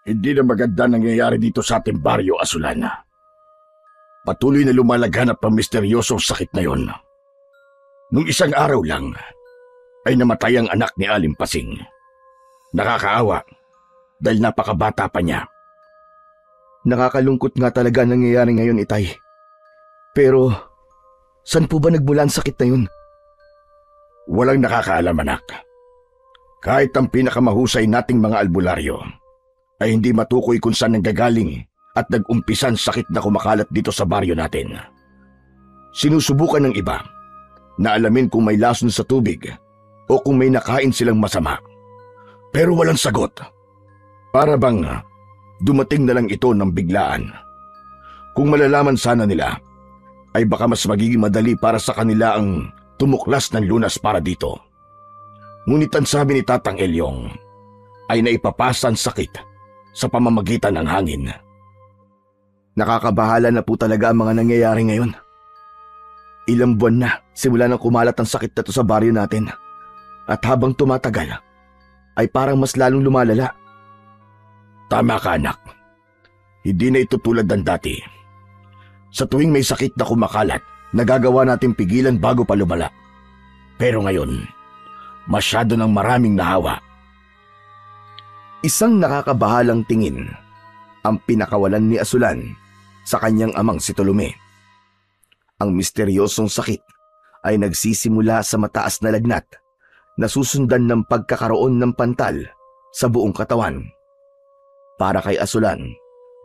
Hindi na maganda nangyayari dito sa ating baryo, Asulan. Patuloy na lumalaganap ang misteryosong sakit na yon. Nung isang araw lang, ay namatay ang anak ni Aling Pasing. Nakakaawa dahil napakabata pa niya. Nakakalungkot nga talaga ang nangyayari ngayon, Itay. Pero, saan po ba nagmula ang sakit na yun? Walang nakakaalam, anak. Kahit ang pinakamahusay nating mga albularyo ay hindi matukoy kung saan nanggagaling at nag-umpisan sakit na kumakalat dito sa baryo natin. Sinusubukan ng iba na alamin kung may lason sa tubig o kung may nakain silang masama. Pero walang sagot. Para bang dumating na lang ito ng biglaan. Kung malalaman sana nila, ay baka mas magiging madali para sa kanila ang tumuklas ng lunas para dito. Ngunit ang sabi ni Tatang Elyong ay naipapasa ang sakit sa pamamagitan ng hangin. Nakakabahala na po talaga ang mga nangyayari ngayon. Ilang buwan na simula nang kumalat ang sakit na to sa baryo natin. At habang tumatagal, ay parang mas lalong lumalala. Tama ka, anak. Hindi na ito tulad ng dati. Sa tuwing may sakit na kumakalat, nagagawa natin pigilan bago pa lumala. Pero ngayon, masyado ng maraming nahawa. Isang nakakabahalang tingin ang pinakawalan ni Asulan sa kanyang amang si Tolome. Ang misteryosong sakit ay nagsisimula sa mataas na lagnat na susundan ng pagkakaroon ng pantal sa buong katawan. Para kay Asulan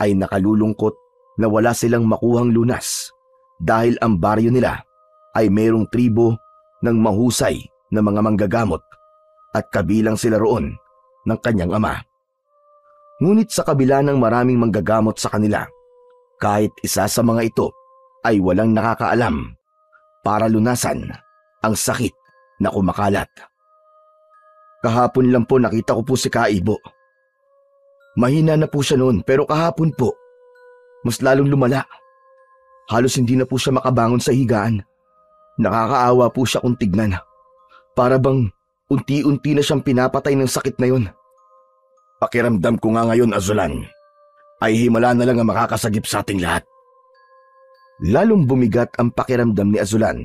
ay nakalulungkot na wala silang makuhang lunas dahil ang baryo nila ay mayroong tribo ng mahusay na mga manggagamot at kabilang sila roon ng kanyang ama. Ngunit sa kabila ng maraming manggagamot sa kanila, kahit isa sa mga ito ay walang nakakaalam para lunasan ang sakit na kumakalat. Kahapon lang po nakita ko po si Kaibo. Mahina na po siya noon pero kahapon po, mas lalong lumala. Halos hindi na po siya makabangon sa higaan. Nakakaawa po siya kung tignan. Para bang unti-unti na siyang pinapatay ng sakit na yon. Pakiramdam ko nga ngayon, Azulan, ay himala na lang ang makakasagip sa ating lahat. Lalong bumigat ang pakiramdam ni Azulan.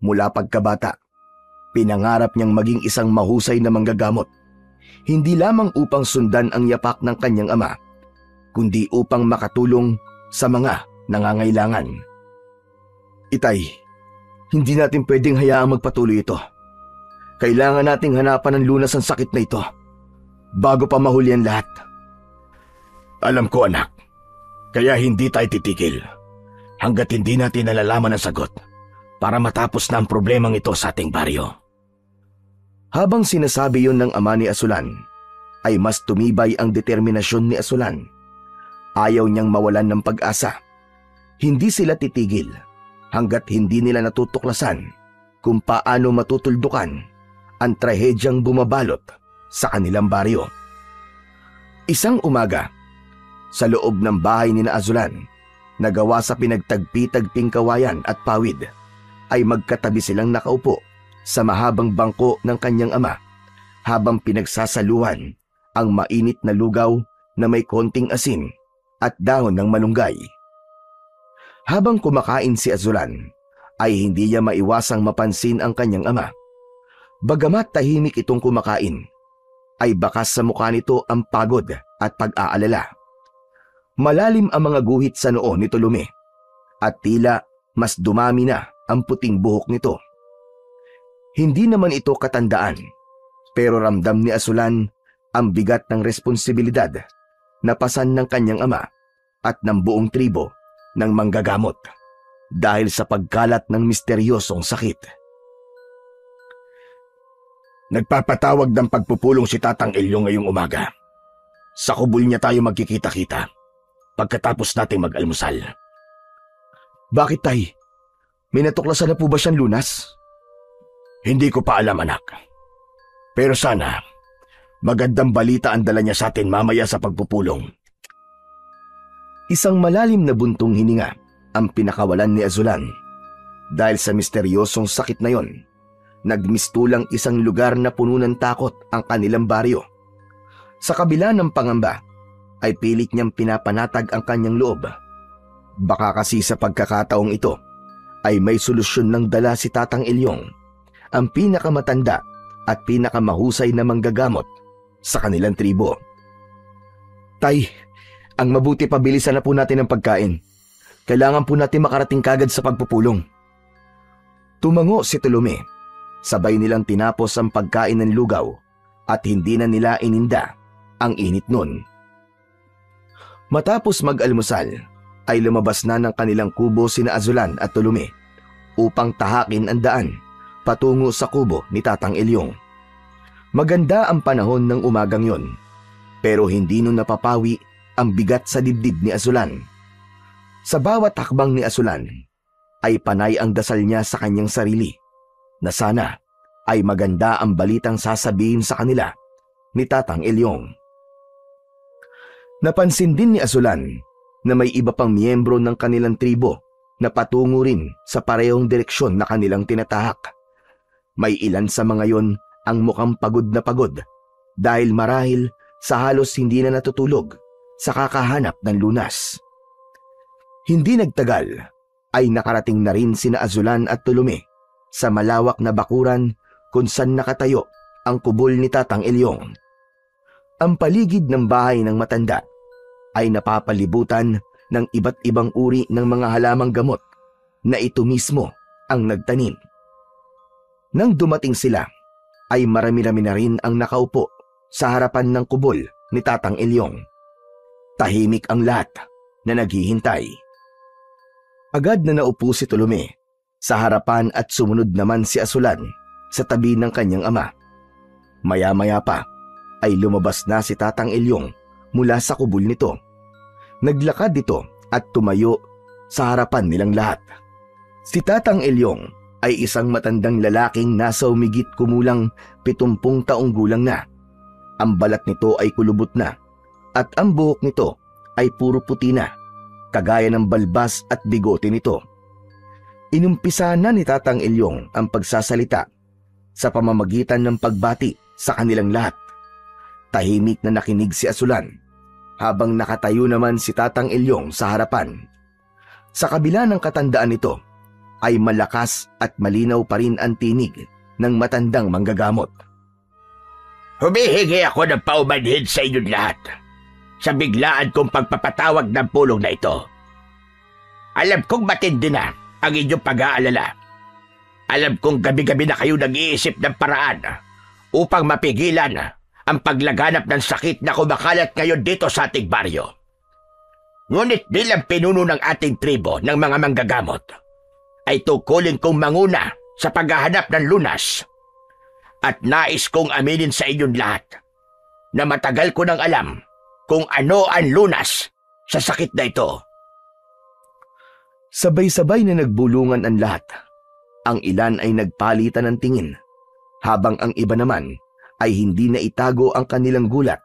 Mula pagkabata, pinangarap niyang maging isang mahusay na manggagamot. Hindi lamang upang sundan ang yapak ng kanyang ama, kundi upang makatulong sa mga nangangailangan. Itay, hindi natin pwedeng hayaang magpatuloy ito. Kailangan nating hanapan ng lunas ang sakit na ito bago pa mahuli ang lahat. Alam ko, anak. Kaya hindi tayo titigil hanggat hindi natin nalalaman ang sagot para matapos na ang problemang ito sa ating baryo. Habang sinasabi yon ng ama ni Asulan, ay mas tumibay ang determinasyon ni Asulan. Ayaw niyang mawalan ng pag-asa. Hindi sila titigil hanggat hindi nila natutuklasan kung paano matutuldukan ang trahedyang bumabalot sa kanilang baryo. Isang umaga, sa loob ng bahay ni Azulan, na gawa sa pinagtagpi-tagping kawayan at pawid, ay magkatabi silang nakaupo sa mahabang bangko ng kanyang ama habang pinagsasaluhan ang mainit na lugaw na may konting asin at dahon ng malunggay. Habang kumakain si Azulan, ay hindi niya maiwasang mapansin ang kanyang ama. Bagamat tahimik itong kumakain, ay bakas sa mukha nito ang pagod at pag-aalala. Malalim ang mga guhit sa noo ni Tolome at tila mas dumami na ang puting buhok nito. Hindi naman ito katandaan, pero ramdam ni Azulan ang bigat ng responsibilidad na pasan ng kanyang ama at ng buong tribo ng manggagamot dahil sa pagkalat ng misteryosong sakit. Nagpapatawag ng pagpupulong si Tatang Elyo ngayong umaga. Sa kubul niya tayo magkikita-kita pagkatapos nating mag-almusal. Bakit, tay? May natuklasan na po ba siyang lunas? Hindi ko pa alam, anak. Pero sana, magandang balita ang dala niya sa atin mamaya sa pagpupulong. Isang malalim na buntong hininga ang pinakawalan ni Azulan. Dahil sa misteryosong sakit na yon, nagmistulang isang lugar na puno ng takot ang kanilang baryo. Sa kabila ng pangamba, ay pilit niyang pinapanatag ang kanyang loob. Baka kasi sa pagkakataong ito ay may solusyon ng dala si Tatang Ilyong, ang pinakamatanda at pinakamahusay na manggagamot sa kanilang tribo. Tay, ang mabuti pabilisan na po natin ang pagkain. Kailangan po natin makarating kagad sa pagpupulong. Tumango si Tolome. Sabay nilang tinapos ang pagkain ng lugaw at hindi na nila ininda ang init nun. Matapos mag-almusal, ay lumabas na ng kanilang kubo sina Azulan at Tolome upang tahakin ang daan patungo sa kubo ni Tatang Ilyong. Maganda ang panahon ng umagang yon, pero hindi nun napapawi ang bigat sa dibdib ni Azulan. Sa bawat hakbang ni Azulan, ay panay ang dasal niya sa kanyang sarili na sana ay maganda ang balitang sasabihin sa kanila ni Tatang Ilyong. Napansin din ni Azulan na may iba pang miyembro ng kanilang tribo na patungo rin sa parehong direksyon na kanilang tinatahak. May ilan sa mga yon ang mukhang pagod na pagod dahil marahil sa halos hindi na natutulog sa kakahanap ng lunas. Hindi nagtagal ay nakarating na rin sina Azulan at Tolome sa malawak na bakuran kung saan nakatayo ang kubol ni Tatang Ilyong. Ang paligid ng bahay ng matanda ay napapalibutan ng iba't ibang uri ng mga halamang gamot na ito mismo ang nagtanim. Nang dumating sila, ay marami-rami na rin ang nakaupo sa harapan ng kubol ni Tatang Ilyong. Tahimik ang lahat na naghihintay. Agad na naupo si Tolome sa harapan at sumunod naman si Azulan sa tabi ng kanyang ama. Maya-maya pa ay lumabas na si Tatang Ilyong mula sa kubol nito. Naglakad ito at tumayo sa harapan nilang lahat. Si Tatang Ilyong ay isang matandang lalaking nasa umigit kumulang 70 taong gulang na. Ang balat nito ay kulubot na at ang buhok nito ay puro puti na, kagaya ng balbas at bigote nito. Inumpisa na ni Tatang Ilyong ang pagsasalita sa pamamagitan ng pagbati sa kanilang lahat. Tahimik na nakinig si Azulan habang nakatayo naman si Tatang Ilyong sa harapan. Sa kabila ng katandaan nito ay malakas at malinaw pa rin ang tinig ng matandang manggagamot. Humihingi ako ng paumanhin sa inyong lahat sa biglaan kong pagpapatawag ng pulong na ito. Alam kong matindi na ang inyong pag-aalala. Alam kong gabi-gabi na kayo nag-iisip ng paraan upang mapigilan ang paglaganap ng sakit na kumakalat ngayon dito sa ating baryo. Ngunit bilang pinuno ng ating tribo ng mga manggagamot, ay tukulin kong manguna sa paghahanap ng lunas. At nais kong aminin sa inyong lahat na matagal ko nang alam kung ano ang lunas sa sakit na ito. Sabay-sabay na nagbulungan ang lahat. Ang ilan ay nagpalitan ng tingin, habang ang iba naman ay hindi na itago ang kanilang gulat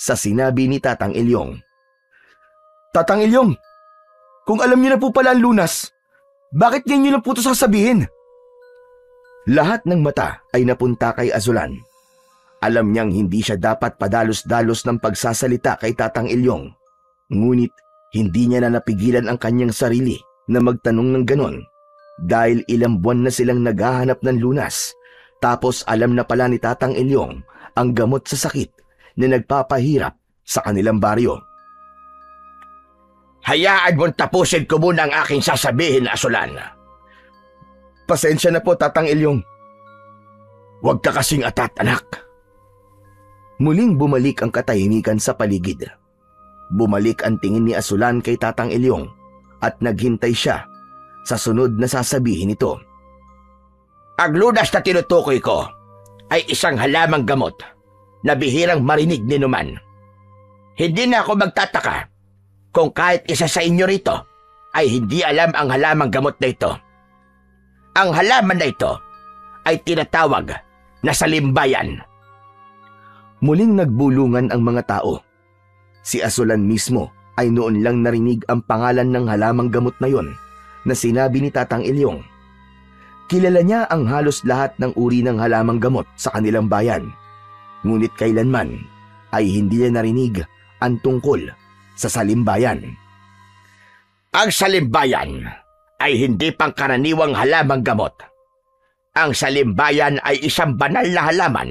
sa sinabi ni Tatang Ilyong. Tatang Ilyong, kung alam niyo na po pala ang lunas, bakit ngayon niyo na po ito sasabihin? Lahat ng mata ay napunta kay Azulan. Alam niyang hindi siya dapat padalos-dalos ng pagsasalita kay Tatang Ilyong. Ngunit hindi niya na napigilan ang kanyang sarili na magtanong ng ganon dahil ilang buwan na silang naghahanap ng lunas. Tapos alam na pala ni Tatang Ilyong ang gamot sa sakit na nagpapahirap sa kanilang baryo. Hayaan mong tapusin ko muna ang aking sasabihin, Azulan. Pasensya na po, Tatang Ilyong. Huwag ka kasing atat, anak. Muling bumalik ang katahimikan sa paligid. Bumalik ang tingin ni Azulan kay Tatang Ilyong at naghintay siya sa sunod na sasabihin nito. Ang lunas na tinutukoy ko ay isang halamang gamot na bihirang marinig ni numan. Hindi na ako magtataka kung kahit isa sa inyo rito ay hindi alam ang halamang gamot na ito. Ang halaman na ito ay tinatawag na salimbayan. Muling nagbulungan ang mga tao. Si Azulan mismo ay noon lang narinig ang pangalan ng halamang gamot na yon na sinabi ni Tatang Ilyong. Kilala niya ang halos lahat ng uri ng halamang gamot sa kanilang bayan. Ngunit kailanman ay hindi niya narinig ang tungkol sa salimbayan. Ang salimbayan ay hindi pangkaraniwang halamang gamot. Ang salimbayan ay isang banal na halaman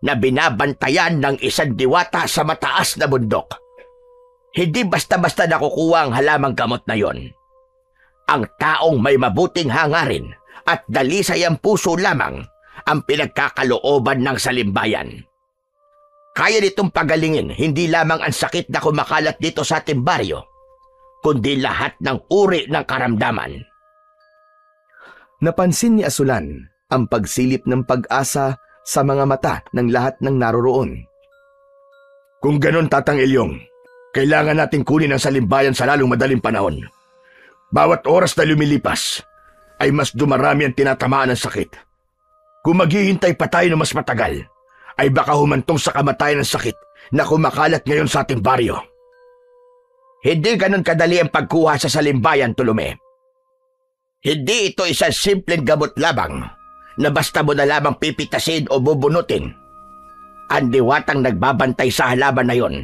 na binabantayan ng isang diwata sa mataas na bundok. Hindi basta-basta nakukuha ang halamang gamot na yon. Ang taong may mabuting hangarin at dalisay ang puso lamang ang pinagkakalooban ng salimbayan. Kaya nitong pagalingin hindi lamang ang sakit na kumakalat dito sa ating baryo, kundi lahat ng uri ng karamdaman. Napansin ni Asulan ang pagsilip ng pag-asa sa mga mata ng lahat ng naroroon. Kung ganon, Tatang Ilyong, kailangan nating kunin ang salimbayan sa lalong madaling panahon. Bawat oras na lumilipas, ay mas dumarami ang tinatamaan ng sakit. Kung maghihintay pa tayo ng mas matagal, ay baka humantong sa kamatayan ng sakit na kumakalat ngayon sa ating baryo. Hindi ganon kadali ang pagkuha sa salimbayan, Tulume. Hindi ito isang simpleng gamot labang na basta mo na lamang pipitasin o bubunutin. Ang diwatang nagbabantay sa halaman na yon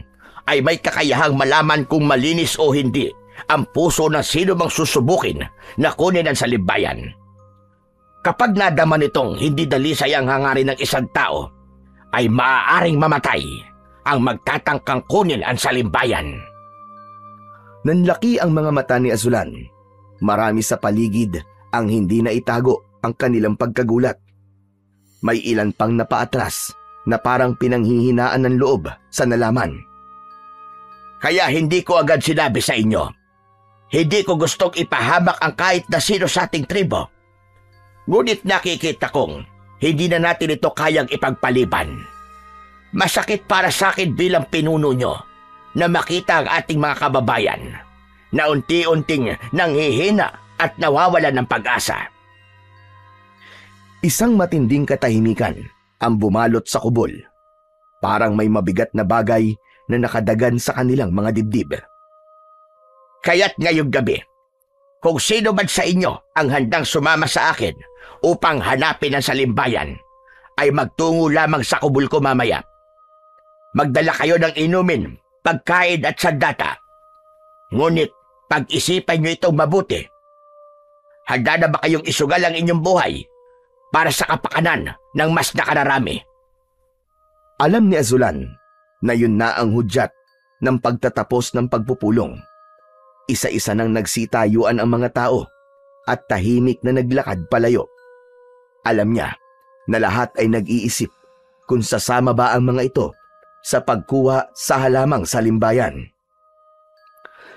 ay may kakayahang malaman kung malinis o hindi ang puso ng sino mang susubukin na kunin ang salimbayan. Kapag nadama nitong hindi dalisay ang hangarin ng isang tao, ay maaaring mamatay ang magtatangkang kunin ang salimbayan. Nanlaki ang mga mata ni Azulan. Marami sa paligid ang hindi na itago ang kanilang pagkagulat. May ilan pang napaatras na parang pinanghihinaan ng loob sa nalaman. Kaya hindi ko agad sinabi sa inyo. Hindi ko gustong ipahamak ang kahit na sino sa ating tribo. Ngunit nakikita kong hindi na natin ito kayang ipagpaliban. Masakit para sa akin bilang pinuno nyo na makita ang ating mga kababayan na unti-unting nanghihina at nawawalan ng pag-asa. Isang matinding katahimikan ang bumalot sa kubol. Parang may mabigat na bagay na nakadagan sa kanilang mga dibdib. Kaya't ngayong gabi, kung sino man sa inyo ang handang sumama sa akin upang hanapin ang salimbayan, ay magtungo lamang sa kubol ko mamaya. Magdala kayo ng inumin, pagkain at sandata. Ngunit pag-isipan nyo itong mabuti. Handa na ba kayong isugal ang inyong buhay para sa kapakanan ng mas nakararami? Alam ni Azulan na yun na ang hudyat ng pagtatapos ng pagpupulong. Isa-isa nang nagsitayuan ang mga tao at tahimik na naglakad palayo. Alam niya na lahat ay nag-iisip kung sasama ba ang mga ito sa pagkuha sa halamang salimbayan.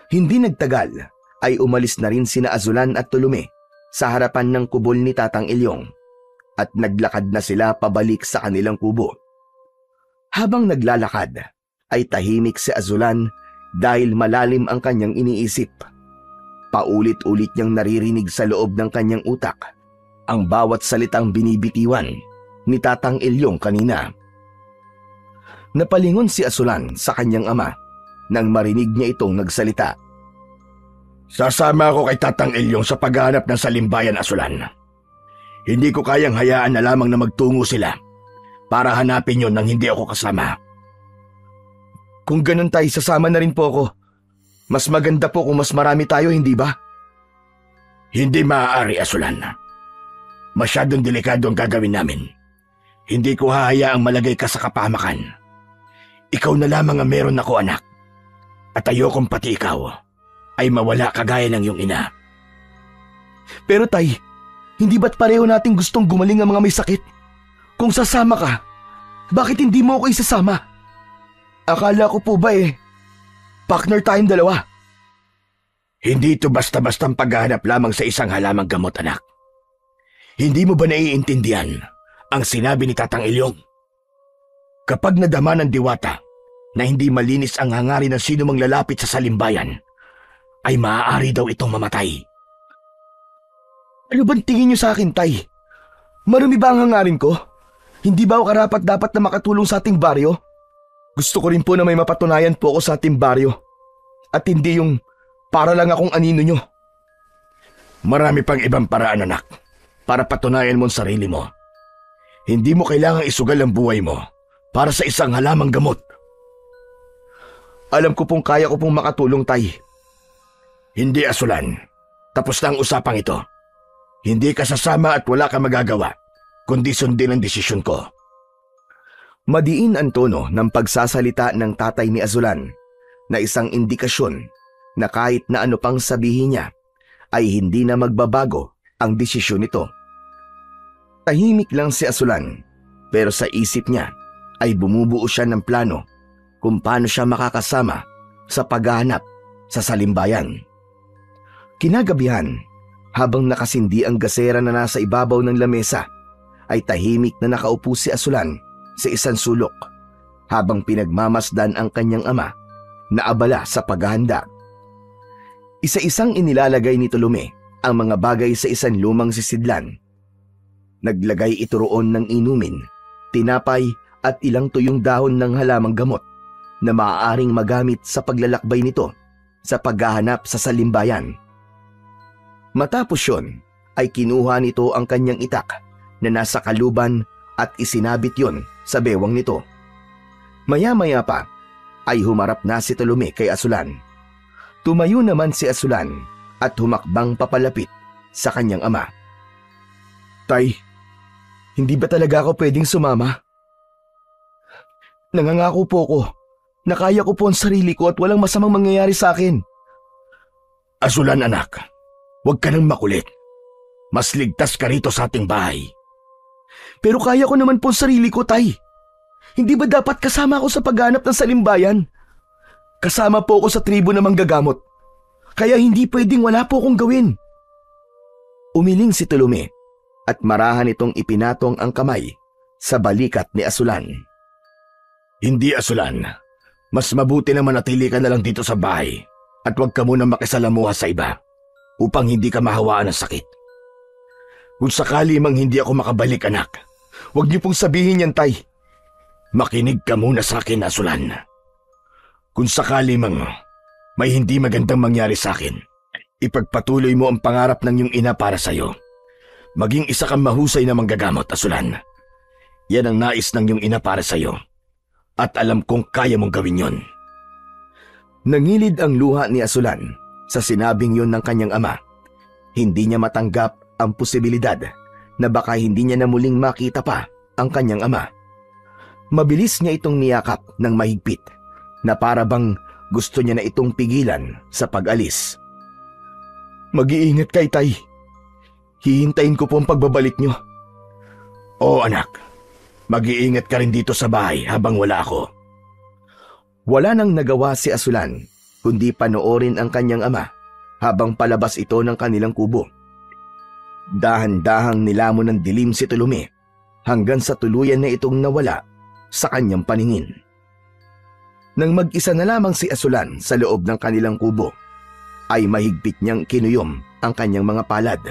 Hindi nagtagal ay umalis na rin sina Azulan at Tulume sa harapan ng kubol ni Tatang Ilyong at naglakad na sila pabalik sa kanilang kubo. Habang naglalakad ay tahimik si Azulan dahil malalim ang kanyang iniisip. Paulit-ulit niyang naririnig sa loob ng kanyang utak ang bawat salitang binibitiwan ni Tatang Ilyong kanina. Napalingon si Azulan sa kanyang ama nang marinig niya itong nagsalita. Sasama ako kay Tatang Ilyong sa paghahanap ng salimbayan, Azulan. Hindi ko kayang hayaan na lamang na magtungo sila para hanapin yon nang hindi ako kasama. Kung ganun tayo, sasama na rin po ako. Mas maganda po kung mas marami tayo, hindi ba? Hindi maaari, Azulan. Masyadong delikado ang gagawin namin. Hindi ko hahayaang malagay ka sa kapahamakan. Ikaw na lamang ang meron ako, anak. At ayokong pati ikaw ay mawala kagaya ng iyong ina. Pero tay, hindi ba't pareho nating gustong gumaling ang mga may sakit? Kung sasama ka, bakit hindi mo ako isasama? Akala ko po ba partner tayong dalawa? Hindi ito basta-bastang paghahanap lamang sa isang halamang gamot, anak. Hindi mo ba naiintindihan ang sinabi ni Tatang Ilyong? Kapag nadama ng diwata na hindi malinis ang hangarin ng sino mang lalapit sa salimbayan, ay maaari daw itong mamatay. Ano bang tingin niyo sa akin, tay? Marumi ba ang hangarin ko? Hindi ba ako karapat-dapat na makatulong sa ating baryo? Gusto ko rin po na may mapatunayan po ako sa ating baryo. At hindi yung para lang akong anino nyo. Marami pang ibang paraan, anak, para patunayan mo ang sarili mo. Hindi mo kailangang isugal ang buhay mo para sa isang halamang gamot. Alam ko pong kaya ko pong makatulong, Tay. Hindi, Asulan. Tapos na ang usapang ito. Hindi ka sasama at wala ka magagawa, kundi sundin ang desisyon ko. Madiin ang tono ng pagsasalita ng tatay ni Azulan na isang indikasyon na kahit na ano pang sabihin niya ay hindi na magbabago ang desisyon nito. Tahimik lang si Azulan pero sa isip niya ay bumubuo siya ng plano kung paano siya makakasama sa paghahanap sa salimbayan. Kinagabihan, habang nakasindi ang gasera na nasa ibabaw ng lamesa, ay tahimik na nakaupo si Azulan sa isang sulok habang pinagmamasdan ang kanyang ama na abala sa paghahanda. Isa-isang inilalagay ni Tolome ang mga bagay sa isang lumang sisidlan. Naglagay ito roon ng inumin, tinapay at ilang tuyong dahon ng halamang gamot na maaaring magamit sa paglalakbay nito sa paghahanap sa salimbayan. Matapos yun ay kinuha nito ang kanyang itak na nasa kaluban at isinabit yon sa bewang nito. Maya-maya pa ay humarap na si Tolome kay Azulan. Tumayo naman si Azulan at humakbang papalapit sa kanyang ama. Tay, hindi ba talaga ako pwedeng sumama? Nangangako po ko na kaya ko po ang sarili ko at walang masamang mangyayari sa akin. Azulan, anak, huwag ka nang makulit. Mas ligtas ka rito sa ating bahay. Pero kaya ko naman po ang sarili ko, Tay. Hindi ba dapat kasama ako sa paghanap ng salimbayan? Kasama po ako sa tribo na manggagamot. Kaya hindi pwedeng wala po akong gawin. Umiling si Tolome at marahan itong ipinatong ang kamay sa balikat ni Azulan. Hindi, Azulan. Mas mabuti na manatili ka na lang dito sa bahay at huwag ka munang makisalamuha sa iba upang hindi ka mahawaan ng sakit. Kung sakali mang hindi ako makabalik, anak, huwag niyo pong sabihin yan, Tay. Makinig ka muna sa akin, Azulan. Kung sakali mang may hindi magandang mangyari sa akin, ipagpatuloy mo ang pangarap ng iyong ina para sa'yo. Maging isa kang mahusay na manggagamot, Azulan. Yan ang nais ng iyong ina para sa'yo. At alam kong kaya mong gawin yon. Nangilid ang luha ni Azulan sa sinabing yon ng kanyang ama. Hindi niya matanggap ang posibilidad na baka hindi niya na muling makita pa ang kanyang ama. Mabilis niya itong niyakap ng mahigpit na para bang gusto niya na itong pigilan sa pag-alis. Mag-iingat kay Tay. Hihintayin ko po ang pagbabalik niyo. Oo, anak. Mag-iingat ka rin dito sa bahay habang wala ako. Wala nang nagawa si Azulan kundi panoorin ang kanyang ama habang palabas ito ng kanilang kubo. Dahan-dahang nilamon ng dilim si Tolome hanggang sa tuluyan na itong nawala sa kanyang paningin. Nang mag-isa na lamang si Azulan sa loob ng kanilang kubo, ay mahigpit niyang kinuyom ang kanyang mga palad.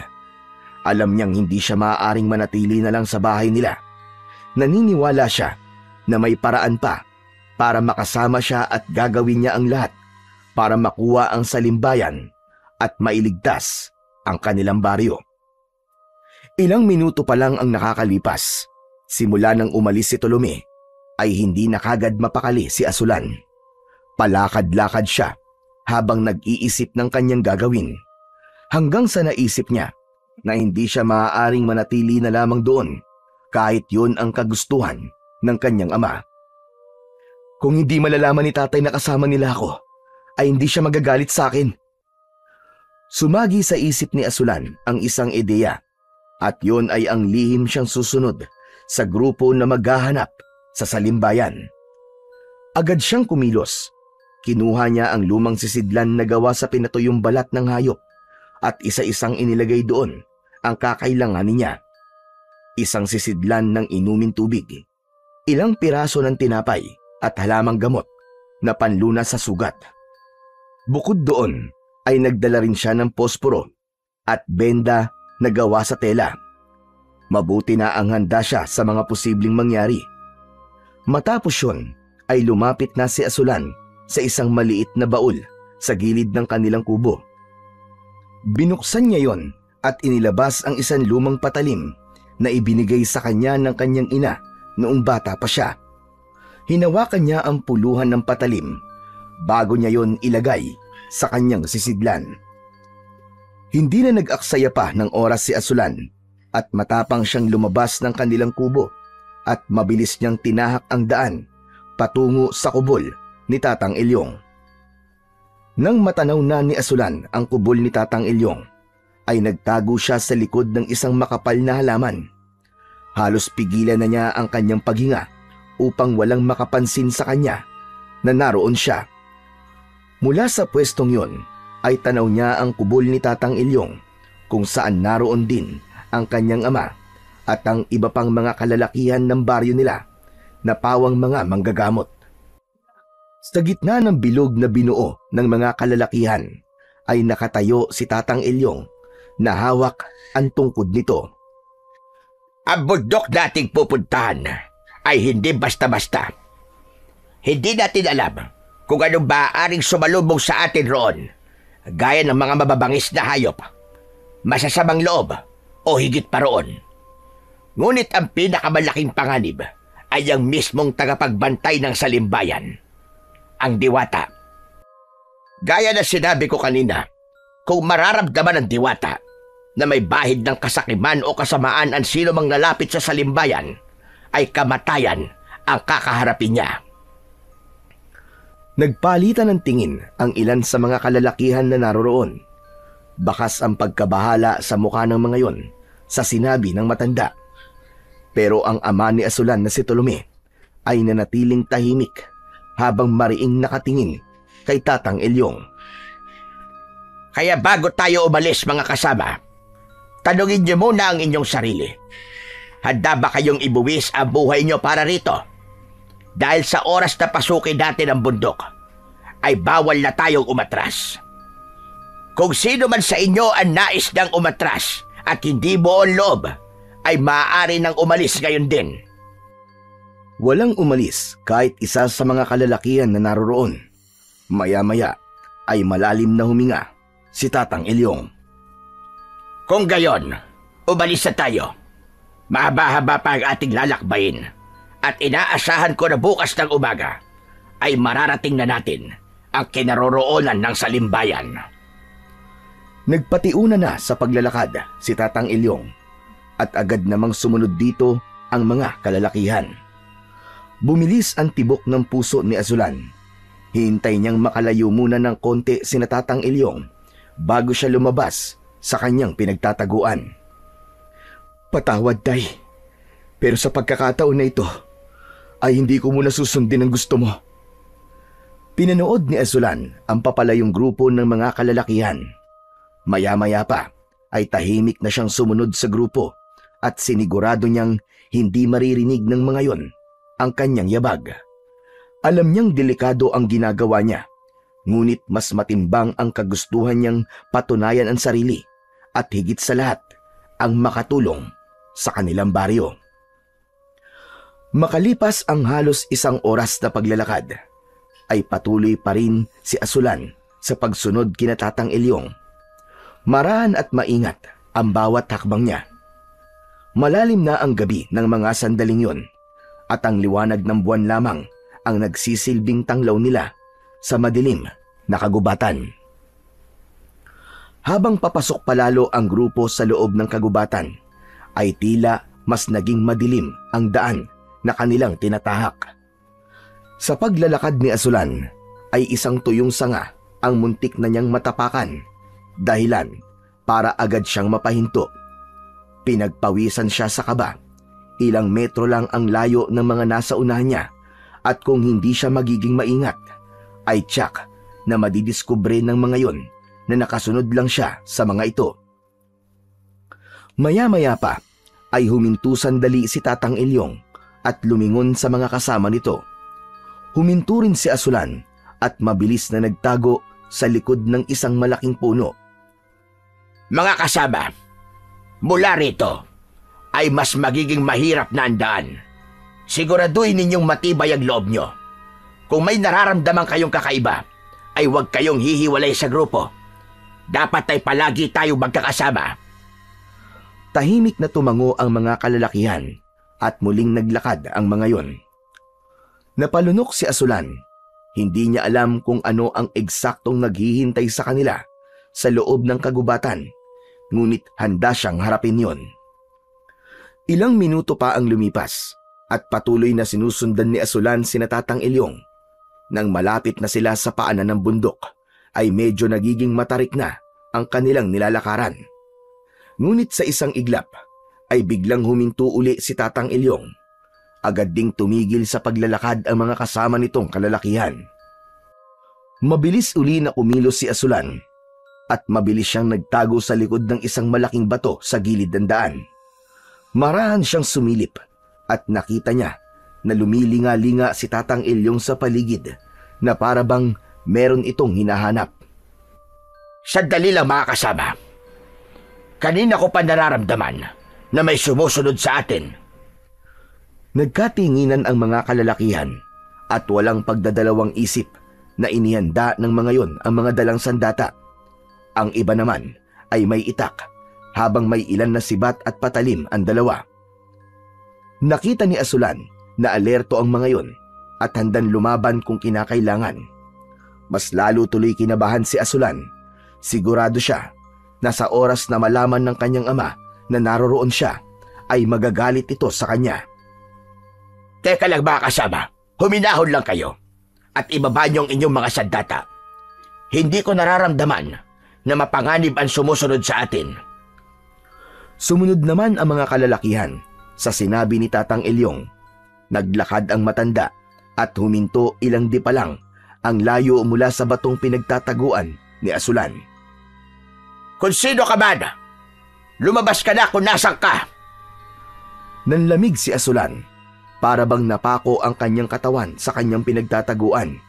Alam niyang hindi siya maaaring manatili na lang sa bahay nila. Naniniwala siya na may paraan pa para makasama siya at gagawin niya ang lahat para makuha ang salimbayan at mailigtas ang kanilang baryo. Ilang minuto pa lang ang nakakalipas. Simula nang umalis si Tolome, ay hindi na kagad mapakali si Azulan. Palakad-lakad siya habang nag-iisip ng kanyang gagawin. Hanggang sa naisip niya na hindi siya maaaring manatili na lamang doon kahit yun ang kagustuhan ng kanyang ama. Kung hindi malalaman ni tatay na kasama nila ako, ay hindi siya magagalit sa akin. Sumagi sa isip ni Azulan ang isang ideya at yun ay ang lihim siyang susunod sa grupo na maghahanap sa salimbayan. Agad siyang kumilos. Kinuha niya ang lumang sisidlan na gawa sa pinatuyong balat ng hayop at isa-isang inilagay doon ang kakailanganin niya. Isang sisidlan ng inuming tubig, ilang piraso ng tinapay at halamang gamot na panlunas sa sugat. Bukod doon ay nagdala rin siya ng posporo at benda na gawa sa tela. Mabuti na ang handa siya sa mga posibleng mangyari. Matapos yun ay lumapit na si Azulan sa isang maliit na baul sa gilid ng kanilang kubo. Binuksan niya yon at inilabas ang isang lumang patalim na ibinigay sa kanya ng kanyang ina noong bata pa siya. Hinawakan niya ang puluhan ng patalim bago niya yon ilagay sa kanyang sisidlan. Hindi na nag-aksaya pa ng oras si Asulan at matapang siyang lumabas ng kanilang kubo at mabilis niyang tinahak ang daan patungo sa kubol ni Tatang Ilyong. Nang matanaw na ni Asulan ang kubol ni Tatang Ilyong, ay nagtago siya sa likod ng isang makapal na halaman. Halos pigilan na niya ang kanyang paghinga upang walang makapansin sa kanya na naroon siya. Mula sa pwestong yon ay tanaw niya ang kubol ni Tatang Ilyong kung saan naroon din ang kanyang ama at ang iba pang mga kalalakihan ng baryo nila na pawang mga manggagamot. Sa gitna ng bilog na binuo ng mga kalalakihan ay nakatayo si Tatang Ilyong na hawak ang tungkod nito. Ang bundok nating pupuntahan ay hindi basta-basta. Hindi natin alam kung anong maaaring sumalubong sa atin roon, gaya ng mga mababangis na hayop, masasamang loob o higit pa roon. Ngunit ang pinakamalaking panganib ay ang mismong tagapagbantay ng salimbayan, ang diwata. Gaya na sinabi ko kanina, kung mararamdaman ng diwata na may bahid ng kasakiman o kasamaan ang sino mang lalapit sa salimbayan, ay kamatayan ang kakaharapin niya. Nagpalitan ng tingin ang ilan sa mga kalalakihan na naroroon. Bakas ang pagkabahala sa mukha ng mga yon sa sinabi ng matanda. Pero ang ama ni Asulan na si Tolome ay nanatiling tahimik habang mariing nakatingin kay Tatang Ilyong. Kaya bago tayo umalis mga kasama, tanungin niyo muna ang inyong sarili. Handa ba kayong ibuwis ang buhay niyo para rito? Dahil sa oras na pasukin natin ang bundok, ay bawal na tayong umatras. Kung sino man sa inyo ang nais ng umatras at hindi buong loob, ay maaari nang umalis ngayon din. Walang umalis kahit isa sa mga kalalakihan na naroroon. Maya-maya ay malalim na huminga si Tatang Ilyong. Kung gayon, umalis na tayo. Mahaba-haba pa ang ating lalakbayin at inaasahan ko na bukas ng umaga ay mararating na natin ang kinaroroonan ng salimbayan. Nagpatiuna na sa paglalakad si Tatang Ilyong at agad namang sumunod dito ang mga kalalakihan. Bumilis ang tibok ng puso ni Asulan. Hintay niyang makalayo muna ng konti si Tatang Ilyong bago siya lumabas sa kanyang pinagtataguan. Patawad, Tay. Pero sa pagkakataon na ito, ay hindi ko muna susundin ang gusto mo. Pinanood ni Asulan ang papalayong grupo ng mga kalalakihan. Maya-maya pa ay tahimik na siyang sumunod sa grupo at sinigurado niyang hindi maririnig ng mga yon ang kanyang yabag. Alam niyang delikado ang ginagawa niya, ngunit mas matimbang ang kagustuhan niyang patunayan ang sarili at higit sa lahat ang makatulong sa kanilang baryo. Makalipas ang halos isang oras na paglalakad, ay patuloy pa rin si Asulan sa pagsunod kina Tatang Ilyong. Marahan at maingat ang bawat hakbang niya. Malalim na ang gabi ng mga sandaling yon at ang liwanag ng buwan lamang ang nagsisilbing tanglaw nila sa madilim na kagubatan. Habang papasok palalo ang grupo sa loob ng kagubatan, ay tila mas naging madilim ang daan na kanilang tinatahak. Sa paglalakad ni Asulan ay isang tuyong sanga ang muntik na niyang matapakan, dahilan para agad siyang mapahinto. Pinagpawisan siya sa kaba. Ilang metro lang ang layo ng mga nasa unahan niya at kung hindi siya magiging maingat, ay tiyak na madidiskubre ng mga yon na nakasunod lang siya sa mga ito. Maya-maya pa ay huminto sandali si Tatang Ilyong at lumingon sa mga kasama nito. Huminto rin si Asulan at mabilis na nagtago sa likod ng isang malaking puno. Mga kasama, mula rito ay mas magiging mahirap na ang daan. Siguraduhin ninyong matibay ang loob nyo. Kung may nararamdaman kayong kakaiba, ay huwag kayong hihiwalay sa grupo. Dapat ay palagi tayong magkakasama. Tahimik na tumango ang mga kalalakihan at muling naglakad ang mga yon. Napalunok si Asulan. Hindi niya alam kung ano ang eksaktong naghihintay sa kanila sa loob ng kagubatan, ngunit handa siyang harapin yon. Ilang minuto pa ang lumipas at patuloy na sinusundan ni Asulan sina Tatang Ilyong. Nang malapit na sila sa paanan ng bundok, ay medyo nagiging matarik na ang kanilang nilalakaran. Ngunit sa isang iglap, ay biglang huminto uli si Tatang Ilyong. Agad ding tumigil sa paglalakad ang mga kasama nitong kalalakihan. Mabilis uli na kumilos si Asulan at mabilis siyang nagtago sa likod ng isang malaking bato sa gilid ng daan. Marahan siyang sumilip at nakita niya na lumilinga-linga si Tatang Ilyong sa paligid na para bang meron itong hinahanap. Sandali lang mga kasama. Kanina ko pa nararamdaman na may sumusunod sa atin. Nagkatinginan ang mga kalalakihan at walang pagdadalawang isip na inihanda ng mga yon ang mga dalang sandata. Ang iba naman ay may itak habang may ilan na sibat at patalim ang dalawa. Nakita ni Asulan na alerto ang mga yon at handang lumaban kung kinakailangan. Mas lalo tuloy kinabahan si Asulan. Sigurado siya na sa oras na malaman ng kanyang ama na naroroon siya, ay magagalit ito sa kanya. Teka lang mga kasama, huminahon lang kayo at ibaba niyo ang inyong mga sandata. Hindi ko nararamdaman na mapanganib ang sumusunod sa atin. Sumunod naman ang mga kalalakihan sa sinabi ni Tatang Ilyong. Naglakad ang matanda at huminto ilang di pa lang ang layo mula sa batong pinagtataguan ni Asulan. Kung sino ka man, lumabas ka na kung nasan ka. Nanlamig si Asulan, para bang napako ang kanyang katawan sa kanyang pinagtataguan.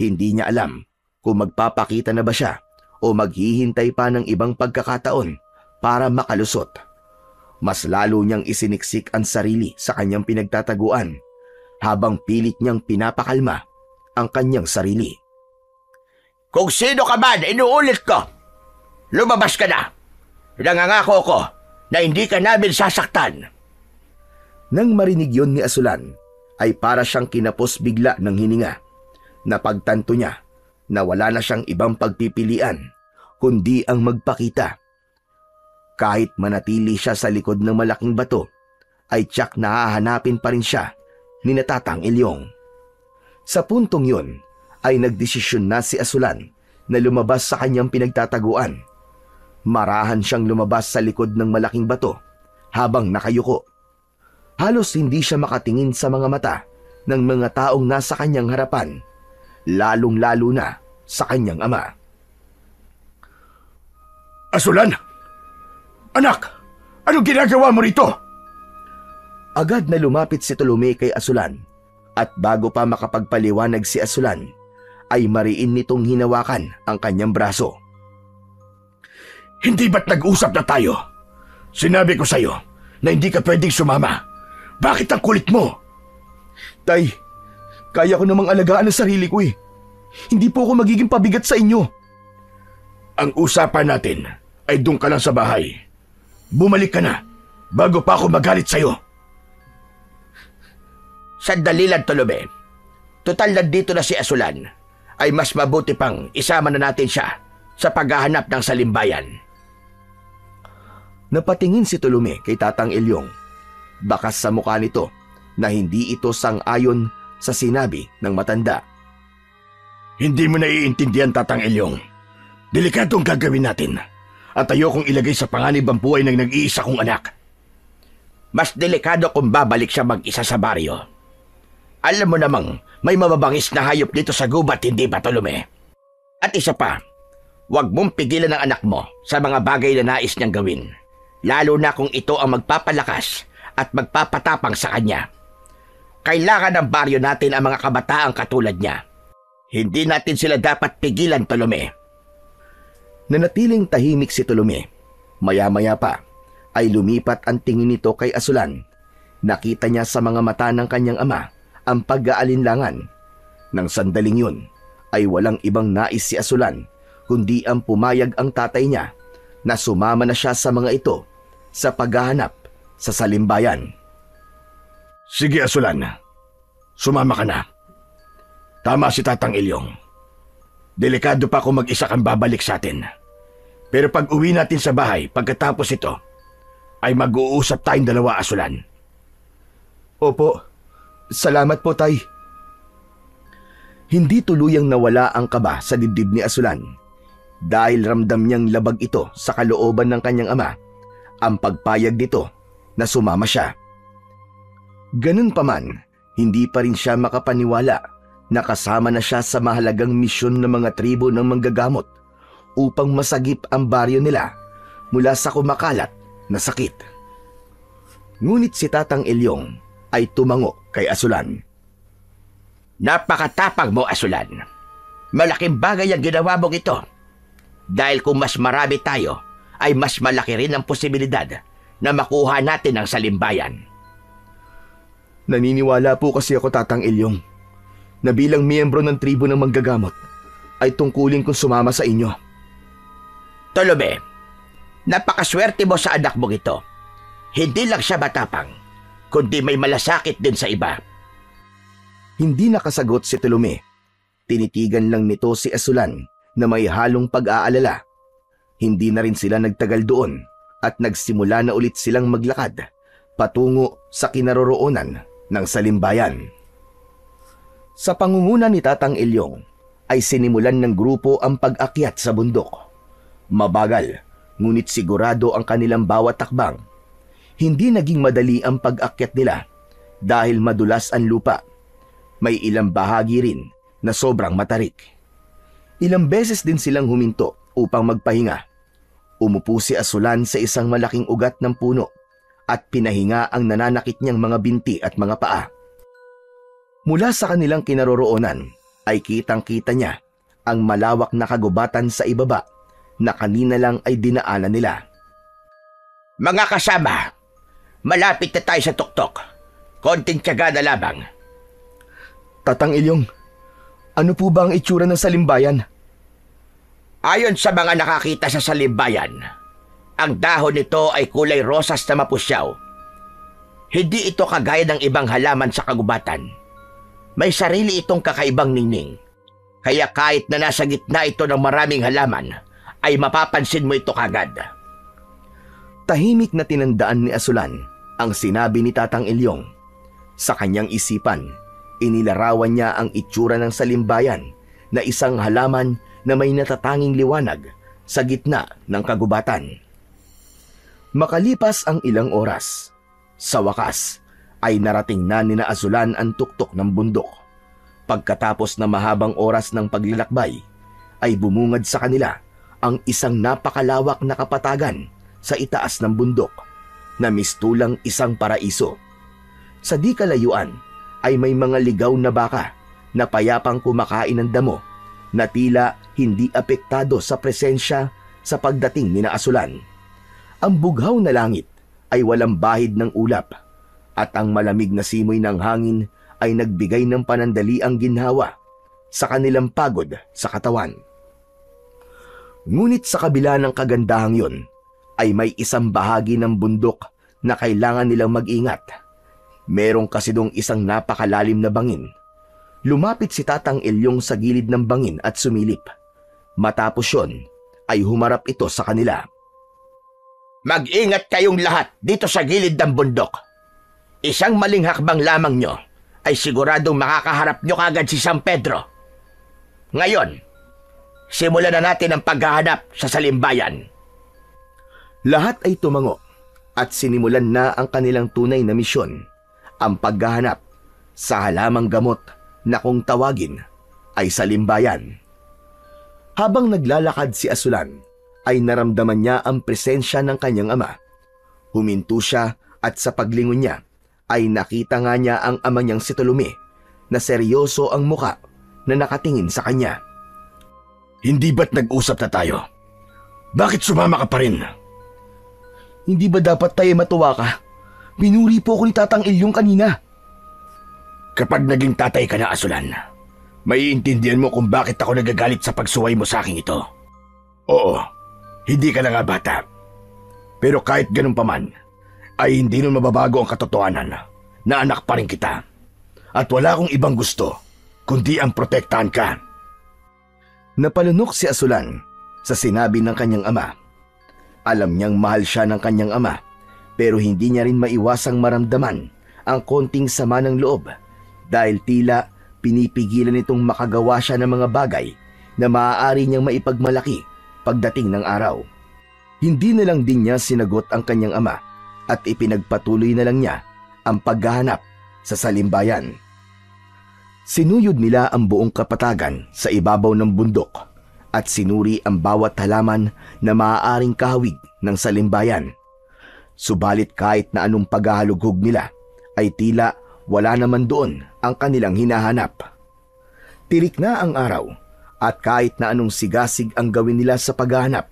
Hindi niya alam kung magpapakita na ba siya o maghihintay pa ng ibang pagkakataon para makalusot. Mas lalo niyang isiniksik ang sarili sa kanyang pinagtataguan habang pilit niyang pinapakalma ang kanyang sarili. Kung sino ka man, inuulit ko, lumabas ka na. Nangangako ko na hindi ka namin sasaktan. Nang marinig yon ni Asulan, ay para siyang kinapos bigla ng hininga. Napagtanto niya na wala na siyang ibang pagpipilian kundi ang magpakita. Kahit manatili siya sa likod ng malaking bato, ay tiyak na hahanapin pa rin siya ni Tatang Ilyong. Sa puntong yon, ay nagdesisyon na si Asulan na lumabas sa kanyang pinagtataguan. Marahan siyang lumabas sa likod ng malaking bato habang nakayuko. Halos hindi siya makatingin sa mga mata ng mga taong nasa kanyang harapan, lalong-lalo na sa kanyang ama. Asulan! Anak! Anong ginagawa mo rito? Agad na lumapit si Tolome kay Asulan at bago pa makapagpaliwanag si Asulan, ay mariin nitong hinawakan ang kanyang braso. Hindi ba't nag-usap na tayo? Sinabi ko sa'yo na hindi ka pwedeng sumama. Bakit ang kulit mo? Tay, kaya ko namang alagaan ang sarili ko eh. Hindi po ako magiging pabigat sa inyo. Ang usapan natin ay doon ka lang sa bahay. Bumalik ka na bago pa ako magalit sa'yo. Sandali lang, Tolome. Total nandito na si Asulan, ay mas mabuti pang isama na natin siya sa paghahanap ng salimbayan. Napatingin si Tolome kay Tatang Ilyong. Bakas sa mukha nito na hindi ito sang-ayon sa sinabi ng matanda. Hindi mo naiintindihan, Tatang Ilyong. Delikadong gagawin natin at ayokong ilagay sa panganib ang buhay ng nag-iisa kong anak. Mas delikado kung babalik siya mag-isa sa baryo. Alam mo namang may mababangis na hayop dito sa gubat, hindi ba, Tolome? At isa pa, huwag mong pigilan ang anak mo sa mga bagay na nais niyang gawin, lalo na kung ito ang magpapalakas at magpapatapang sa kanya. Kailangan ng baryo natin ang mga kabataang katulad niya. Hindi natin sila dapat pigilan, Tolome. Nanatiling tahimik si Tolome. Maya-maya pa ay lumipat ang tingin nito kay Asulan. Nakita niya sa mga mata ng kanyang ama ang pag-aalinlangan. Nang sandaling yun ay walang ibang nais si Asulan kundi ang pumayag ang tatay niya na sumama na siya sa mga ito sa paghahanap sa salimbayan. Sige, Asulan. Sumama ka na. Tama si Tatang Ilyong. Delikado pa kung mag-isa kang babalik sa atin. Pero pag uwi natin sa bahay pagkatapos ito, ay mag-uusap tayong dalawa, Asulan. Opo, salamat po, Tay. Hindi tuluyang nawala ang kaba sa dibdib ni Asulan dahil ramdam niyang labag ito sa kalooban ng kanyang ama ang pagpayag nito na sumama siya. Ganun pa man, hindi pa rin siya makapaniwala na kasama na siya sa mahalagang misyon ng mga tribo ng manggagamot upang masagip ang baryo nila mula sa kumakalat na sakit. Ngunit si Tatang Ilyong ay tumango kay Asulan. Napakatapang mo, Asulan. Malaking bagay ang ginawa mong ito. Dahil kung mas marami tayo, ay mas malaki rin ang posibilidad na makuha natin ang salimbayan. Naniniwala po kasi ako, Tatang Ilyong, na bilang miyembro ng tribo ng manggagamot ay tungkulin kong sumama sa inyo. Tolome, napakaswerte mo sa anak mong ito. Hindi lang siya matapang, kundi may malasakit din sa iba. Hindi nakasagot si Tolome. Tinitigan lang nito si Asulan na may halong pag-aalala. Hindi na rin sila nagtagal doon at nagsimula na ulit silang maglakad patungo sa kinaroroonan ng salimbayan. Sa pangunguna ni Tatang Ilyong ay sinimulan ng grupo ang pag-akyat sa bundok. Mabagal, ngunit sigurado ang kanilang bawat takbang. Hindi naging madali ang pag-akyat nila dahil madulas ang lupa. May ilang bahagi rin na sobrang matarik. Ilang beses din silang huminto upang magpahinga. Umupo si Asulan sa isang malaking ugat ng puno at pinahinga ang nananakit niyang mga binti at mga paa. Mula sa kanilang kinaroroonan ay kitang-kita niya ang malawak na kagubatan sa ibaba na kanina lang ay dinaanan nila. Mga kasama, malapit na tayo sa tuktok. Konting tiyaga na lamang. Tatang Ilyong, ano po ba ang itsura ng salimbayan? Ayon sa mga nakakita sa salimbayan, ang dahon nito ay kulay rosas na mapusyaw. Hindi ito kagaya ng ibang halaman sa kagubatan. May sarili itong kakaibang ningning. Kaya kahit na nasa gitna ito ng maraming halaman, ay mapapansin mo ito kagad. Tahimik na tinandaan ni Asulan ang sinabi ni Tatang Ilyong. Sa kanyang isipan, inilarawan niya ang itsura ng salimbayan na isang halaman na may natatanging liwanag sa gitna ng kagubatan. Makalipas ang ilang oras, sa wakas ay narating na ni Asulan ang tuktok ng bundok. Pagkatapos na mahabang oras ng paglalakbay, ay bumungad sa kanila ang isang napakalawak na kapatagan sa itaas ng bundok na mistulang isang paraiso. Sa di kalayuan ay may mga ligaw na baka na payapang kumakain ng damo na tila hindi apektado sa presensya sa pagdating ni Asulan. Ang bughaw na langit ay walang bahid ng ulap at ang malamig na simoy ng hangin ay nagbigay ng panandaliang ginhawa sa kanilang pagod sa katawan. Ngunit sa kabila ng kagandahang yon ay may isang bahagi ng bundok na kailangan nilang mag-ingat. Merong kasi dong isang napakalalim na bangin. Lumapit si Tatang Ilyong sa gilid ng bangin at sumilip. Matapos yon ay humarap ito sa kanila. Mag-ingat kayong lahat dito sa gilid ng bundok. Isang maling hakbang lamang nyo ay siguradong makakaharap nyo kagad si San Pedro. Ngayon, simulan na natin ang paghahanap sa salimbayan. Lahat ay tumango at sinimulan na ang kanilang tunay na misyon, ang paghahanap sa halamang gamot na kung tawagin ay salimbayan. Habang naglalakad si Asulan, ay naramdaman niya ang presensya ng kanyang ama. Huminto siya at sa paglingon niya ay nakita nga niya ang ama niyang si Tolome na seryoso ang muka na nakatingin sa kanya. Hindi ba't nag-usap na tayo? Bakit sumama ka pa rin? Hindi ba dapat tayo matuwa ka? Pinuri po ko ni Tatang Ilyong kanina. Kapag naging tatay ka na, Asulan, maiintindihan mo kung bakit ako nagagalit sa pagsuway mo sa akin ito. Oo, hindi ka na nga bata. Pero kahit ganun pa man, ay hindi nun mababago ang katotohanan na anak pa rin kita. At wala akong ibang gusto kundi ang protektahan ka. Napalunok si Asulan sa sinabi ng kanyang ama. Alam niyang mahal siya ng kanyang ama, pero hindi niya rin maiwasang maramdaman ang konting sama ng loob dahil tila pinipigilan nitong makagawa siya ng mga bagay na maaari niyang maipagmalaki pagdating ng araw. Hindi na lang din niya sinagot ang kanyang ama at ipinagpatuloy na lang niya ang paghahanap sa salimbayan. Sinuyod nila ang buong kapatagan sa ibabaw ng bundok at sinuri ang bawat halaman na maaaring kahawig ng salimbayan. Subalit kahit na anong paghahalughog nila ay tila wala naman doon ang kanilang hinahanap. Tirik na ang araw at kahit na anong sigasig ang gawin nila sa paghahanap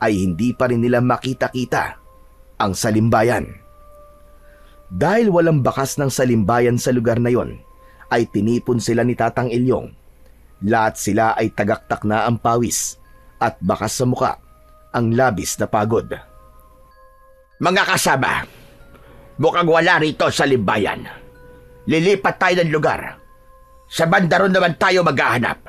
ay hindi pa rin nila makita-kita ang salimbayan. Dahil walang bakas ng salimbayan sa lugar na yon, ay tinipon sila ni Tatang Ilyong. Lahat sila ay tagaktak na ang pawis at bakas sa muka ang labis na pagod. Mga kasama, mukhang wala rito sa limbayan. Lilipat tayo ng lugar. Sa banda ron naman tayo maghahanap.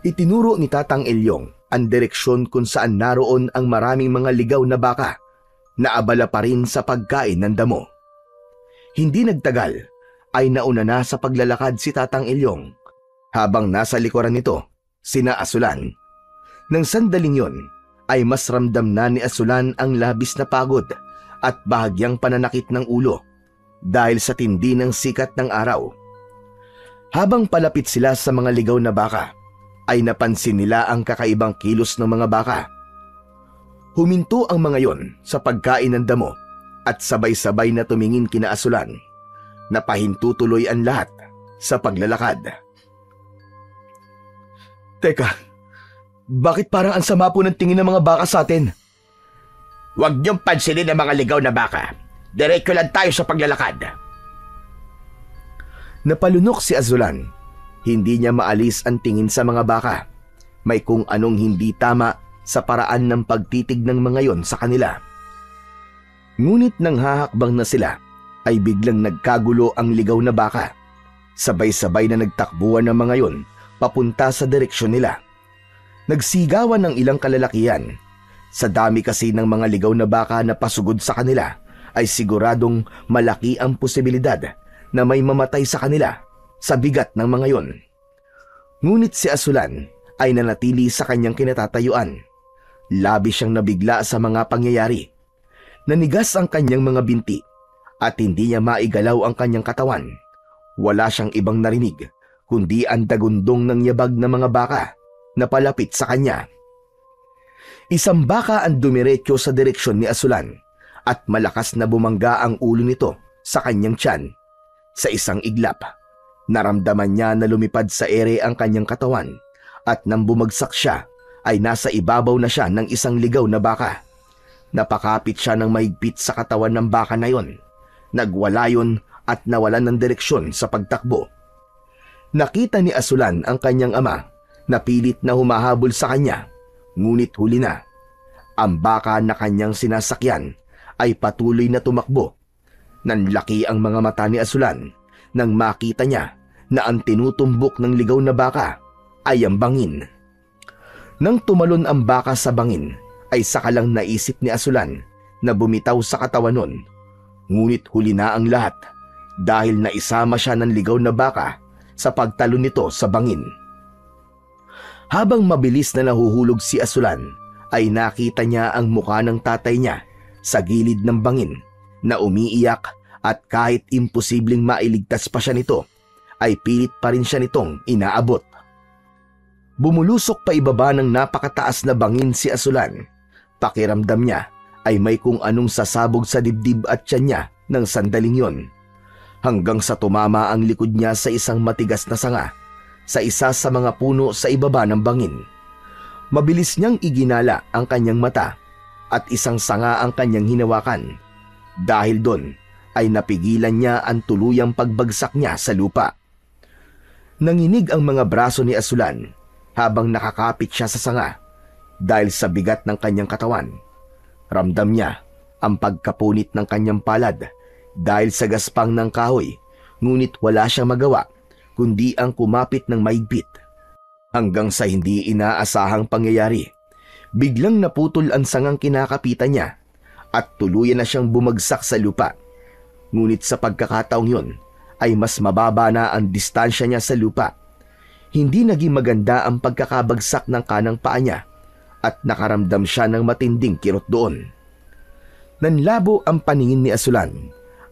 Itinuro ni Tatang Ilyong ang direksyon kung saan naroon ang maraming mga ligaw na baka na abala pa rin sa pagkain ng damo. Hindi nagtagal ay nauna na sa paglalakad si Tatang Ilyong habang nasa likuran nito sina Asulan. Nang sandaling yon ay mas ramdam na ni Asulan ang labis na pagod at bahagyang pananakit ng ulo dahil sa tindi ng sikat ng araw. Habang palapit sila sa mga ligaw na baka, ay napansin nila ang kakaibang kilos ng mga baka. Huminto ang mga yon sa pagkain ng damo at sabay-sabay na tumingin kina Asulan. Napahinto tuloy ang lahat sa paglalakad. Teka, bakit parang ang sama po ng tingin ng mga baka sa atin? Huwag niyong pansinin ang mga ligaw na baka. Diretso lang tayo sa paglalakad. Napalunok si Asulan. Hindi niya maalis ang tingin sa mga baka. May kung anong hindi tama sa paraan ng pagtitig ng mga yon sa kanila. Ngunit nang hahakbang na sila, ay biglang nagkagulo ang ligaw na baka. Sabay-sabay na nagtakbuhan ng mga yon papunta sa direksyon nila. Nagsigawan ng ilang kalalakihan. Sa dami kasi ng mga ligaw na baka na pasugod sa kanila, ay siguradong malaki ang posibilidad na may mamatay sa kanila sa bigat ng mga yon. Ngunit si Asulan ay nanatili sa kanyang kinatatayuan. Labis siyang nabigla sa mga pangyayari. Nanigas ang kanyang mga binti at hindi niya maigalaw ang kanyang katawan. Wala siyang ibang narinig kundi ang dagundong ng yabag ng mga baka na palapit sa kanya. Isang baka ang dumiretso sa direksyon ni Asulan at malakas na bumangga ang ulo nito sa kanyang tiyan. Sa isang iglap, naramdaman niya na lumipad sa ere ang kanyang katawan at nang bumagsak siya ay nasa ibabaw na siya ng isang ligaw na baka. Napakapit siya ng mahigpit sa katawan ng baka na yon. Nagwala yon at nawalan ng direksyon sa pagtakbo. Nakita ni Asulan ang kanyang ama na pilit na humahabol sa kanya, ngunit huli na. Ang baka na kanyang sinasakyan ay patuloy na tumakbo. Nanlaki ang mga mata ni Asulan nang makita niya na ang tinutumbok ng ligaw na baka ay ang bangin. Nang tumalon ang baka sa bangin, ay sakalang naisip ni Asulan na bumitaw sa katawan nun. Ngunit huli na ang lahat dahil naisama siya ng ligaw na baka sa pagtalon nito sa bangin. Habang mabilis na nahuhulog si Asulan, ay nakita niya ang mukha ng tatay niya sa gilid ng bangin na umiiyak at kahit imposibleng mailigtas pa siya nito, ay pilit pa rin siya nitong inaabot. Bumulusok pa ibaba ng napakataas na bangin si Asulan. Pakiramdam niya ay may kung anong sasabog sa dibdib at tiyan niya ng sandaling yon. Hanggang sa tumama ang likod niya sa isang matigas na sanga sa isa sa mga puno sa ibaba ng bangin. Mabilis niyang iginala ang kanyang mata at isang sanga ang kanyang hinawakan. Dahil doon ay napigilan niya ang tuluyang pagbagsak niya sa lupa. Nanginig ang mga braso ni Asulan habang nakakapit siya sa sanga dahil sa bigat ng kanyang katawan. Ramdam niya ang pagkapunit ng kanyang palad dahil sa gaspang ng kahoy, ngunit wala siyang magawa kundi ang kumapit ng mahigpit. Hanggang sa hindi inaasahang pangyayari, biglang naputol ang sangang kinakapitan niya at tuluyan na siyang bumagsak sa lupa. Ngunit sa pagkakataong yun ay mas mababa na ang distansya niya sa lupa. Hindi naging maganda ang pagkakabagsak ng kanang paa niya at nakaramdam siya ng matinding kirot doon. Nanlabo ang paningin ni Azulan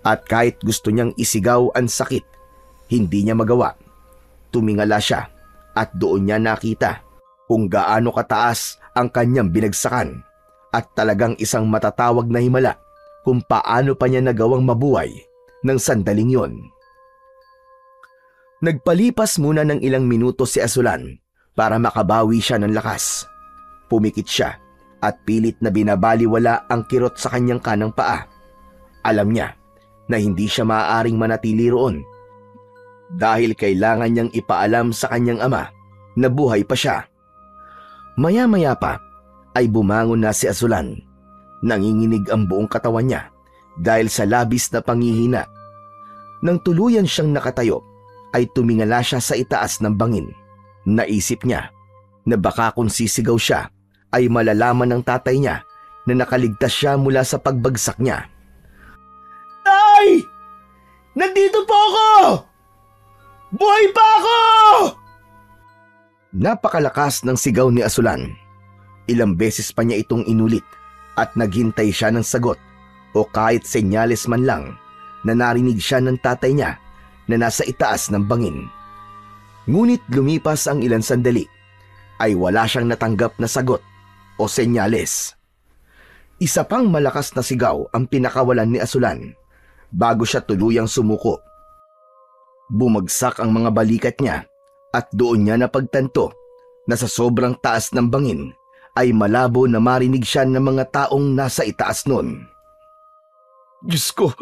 at kahit gusto niyang isigaw ang sakit, hindi niya magawa. Tumingala siya at doon niya nakita kung gaano kataas ang kanyang binagsakan at talagang isang matatawag na himala kung paano pa niya nagawang mabuhay ng sandaling yon. Nagpalipas muna ng ilang minuto si Azulan para makabawi siya ng lakas. Pumikit siya at pilit na binabaliwala ang kirot sa kanyang kanang paa. Alam niya na hindi siya maaaring manatili roon dahil kailangan niyang ipaalam sa kanyang ama na buhay pa siya. Maya-maya pa ay bumangon na si Azulan. Nanginginig ang buong katawan niya dahil sa labis na panghihina. Nang tuluyan siyang nakatayo, ay tumingala siya sa itaas ng bangin. Naisip niya na baka kung sisigaw siya ay malalaman ng tatay niya na nakaligtas siya mula sa pagbagsak niya. Tay! Nandito po ako! Buhay pa ako! Napakalakas ng sigaw ni Azulan. Ilang beses pa niya itong inulit at naghintay siya ng sagot o kahit senyales man lang na narinig siya ng tatay niya na nasa itaas ng bangin. Ngunit lumipas ang ilang sandali ay wala siyang natanggap na sagot o senyales. Isa pang malakas na sigaw ang pinakawalan ni Azulan bago siya tuluyang sumuko. Bumagsak ang mga balikat niya at doon niya napagtanto na sa sobrang taas ng bangin ay malabo na marinig siya ng mga taong nasa itaas nun. Diyos ko,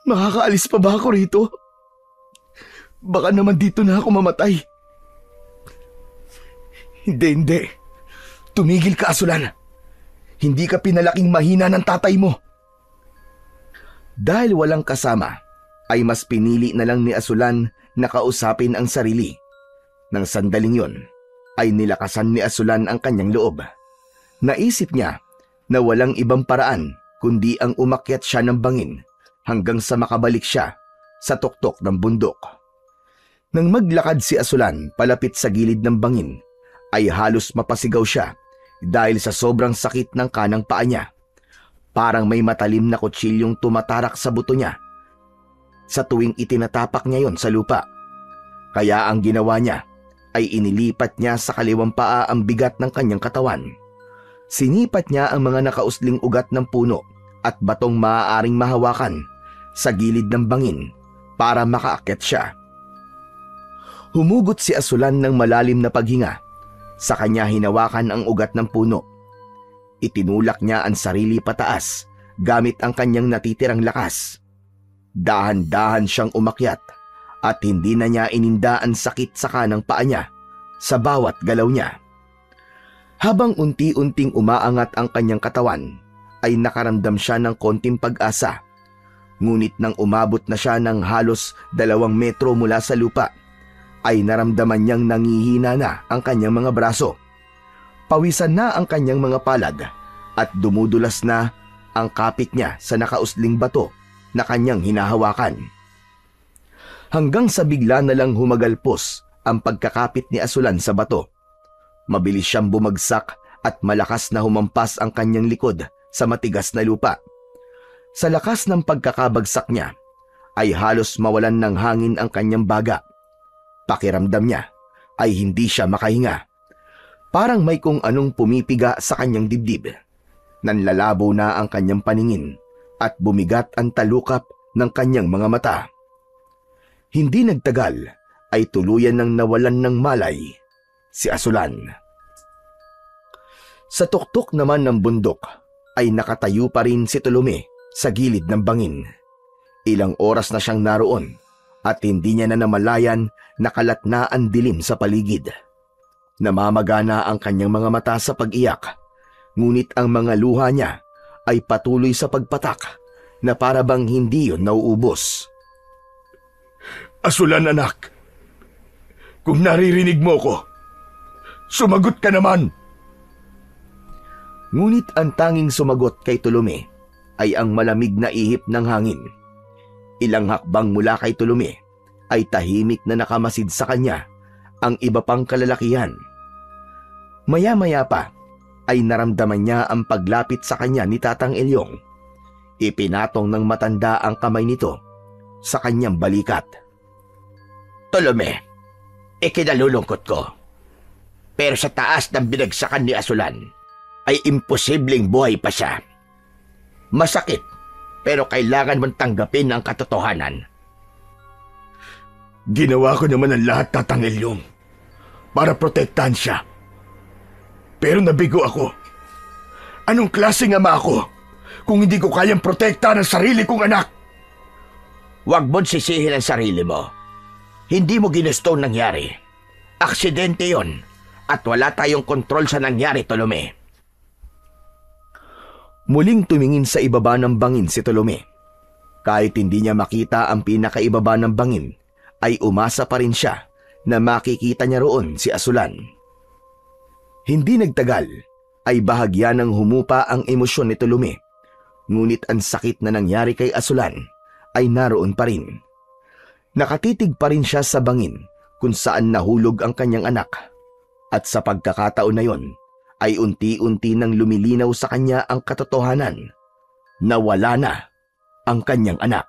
makakaalis pa ba ako rito? Baka naman dito na ako mamatay. Hindi. Tumigil ka, Azulan. Hindi ka pinalaking mahina ng tatay mo. Dahil walang kasama, ay mas pinili na lang ni Azulan na kausapin ang sarili. Nang sandaling yon, ay nilakasan ni Azulan ang kanyang loob. Naisip niya na walang ibang paraan kundi ang umakyat siya ng bangin hanggang sa makabalik siya sa tuktok ng bundok. Nang maglakad si Azulan palapit sa gilid ng bangin, ay halos mapasigaw siya dahil sa sobrang sakit ng kanang paa niya. Parang may matalim na kutsilyong tumatarak sa buto niya sa tuwing itinatapak niya yon sa lupa. Kaya ang ginawa niya ay inilipat niya sa kaliwang paa ang bigat ng kanyang katawan. Sinipat niya ang mga nakausling ugat ng puno at batong maaaring mahawakan sa gilid ng bangin para makaakyat siya. Humugot si Azulan ng malalim na paghinga. Sa kanya hinawakan ang ugat ng puno. Itinulak niya ang sarili pataas gamit ang kanyang natitirang lakas. Dahan-dahan siyang umakyat at hindi na niya ininda ang sakit sa kanang paa niya sa bawat galaw niya. Habang unti-unting umaangat ang kanyang katawan, ay nakaramdam siya ng konting pag-asa. Ngunit nang umabot na siya ng halos 2 metro mula sa lupa, ay naramdaman niyang nangihina na ang kanyang mga braso. Pawisan na ang kanyang mga palad at dumudulas na ang kapit niya sa nakausling bato na kanyang hinahawakan. Hanggang sa bigla na lang humagalpos ang pagkakapit ni Azulan sa bato. Mabilis siyang bumagsak at malakas na humampas ang kanyang likod sa matigas na lupa. Sa lakas ng pagkakabagsak niya, ay halos mawalan ng hangin ang kanyang baga. Pakiramdam niya ay hindi siya makahinga. Parang may kung anong pumipiga sa kanyang dibdib. Nanlalabo na ang kanyang paningin at bumigat ang talukap ng kanyang mga mata. Hindi nagtagal ay tuluyan ng nawalan ng malay si Azulan. Sa tuktok naman ng bundok ay nakatayo pa rin si Tolome sa gilid ng bangin. Ilang oras na siyang naroon at hindi niya na namalayan na kalat na ang dilim sa paligid. Namamagana ang kanyang mga mata sa pag-iyak, ngunit ang mga luha niya ay patuloy sa pagpatak na para bang hindi yun nauubos. Asulan, anak. Kung naririnig mo ko, sumagot ka naman. Ngunit ang tanging sumagot kay Tolome ay ang malamig na ihip ng hangin. Ilang hakbang mula kay Tolome ay tahimik na nakamasid sa kanya ang iba pang kalalakihan. Maya-maya pa ay naramdaman niya ang paglapit sa kanya ni Tatang Elyong. Ipinatong ng matanda ang kamay nito sa kanyang balikat. Tolome, ikinalulungkot ko. Pero sa taas ng binagsakan ni Asulan, ay imposibleng buhay pa siya. Masakit, pero kailangan mong tanggapin ang katotohanan. Ginawa ko naman ang lahat, Tatang Elyong, para protektahan siya. Pero nabigo ako. Anong klaseng ama ako kung hindi ko kayang protektahan ang sarili kong anak? Huwag mong sisihin ang sarili mo. Hindi mo ginusto ang nangyari. Aksidente yon at wala tayong kontrol sa nangyari, Tolome. Muling tumingin sa ibaba ng bangin si Tolome. Kahit hindi niya makita ang pinakaibaba ng bangin, ay umasa pa rin siya na makikita niya roon si Asulan. Hindi nagtagal, ay bahagya ng humupa ang emosyon ni Tolome. Ngunit ang sakit na nangyari kay Asulan ay naroon pa rin. Nakatitig pa rin siya sa bangin kung saan nahulog ang kanyang anak. At sa pagkakataon na yon, ay unti-unti nang lumilinaw sa kanya ang katotohanan na wala na ang kanyang anak.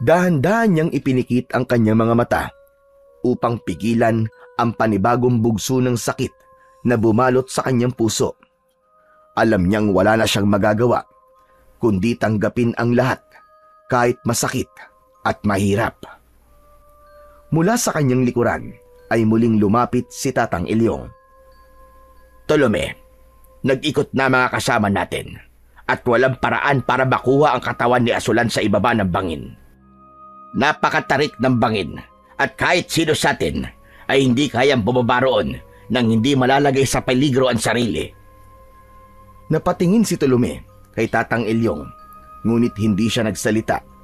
Dahan-dahan niyang ipinikit ang kanyang mga mata upang pigilan ang panibagong bugso ng sakit na bumalot sa kanyang puso. Alam niyang wala na siyang magagawa, kundi tanggapin ang lahat kahit masakit at mahirap. Mula sa kanyang likuran ay muling lumapit si Tatang Elyong. Tolome, nag-ikot na mga kasama natin at walang paraan para makuha ang katawan ni Asulan sa ibaba ng bangin. Napakatarik ng bangin at kahit sino sa atin ay hindi kayang bumaba roon nang hindi malalagay sa peligro ang sarili. Napatingin si Tolome kay Tatang Elyong, ngunit hindi siya nagsalita.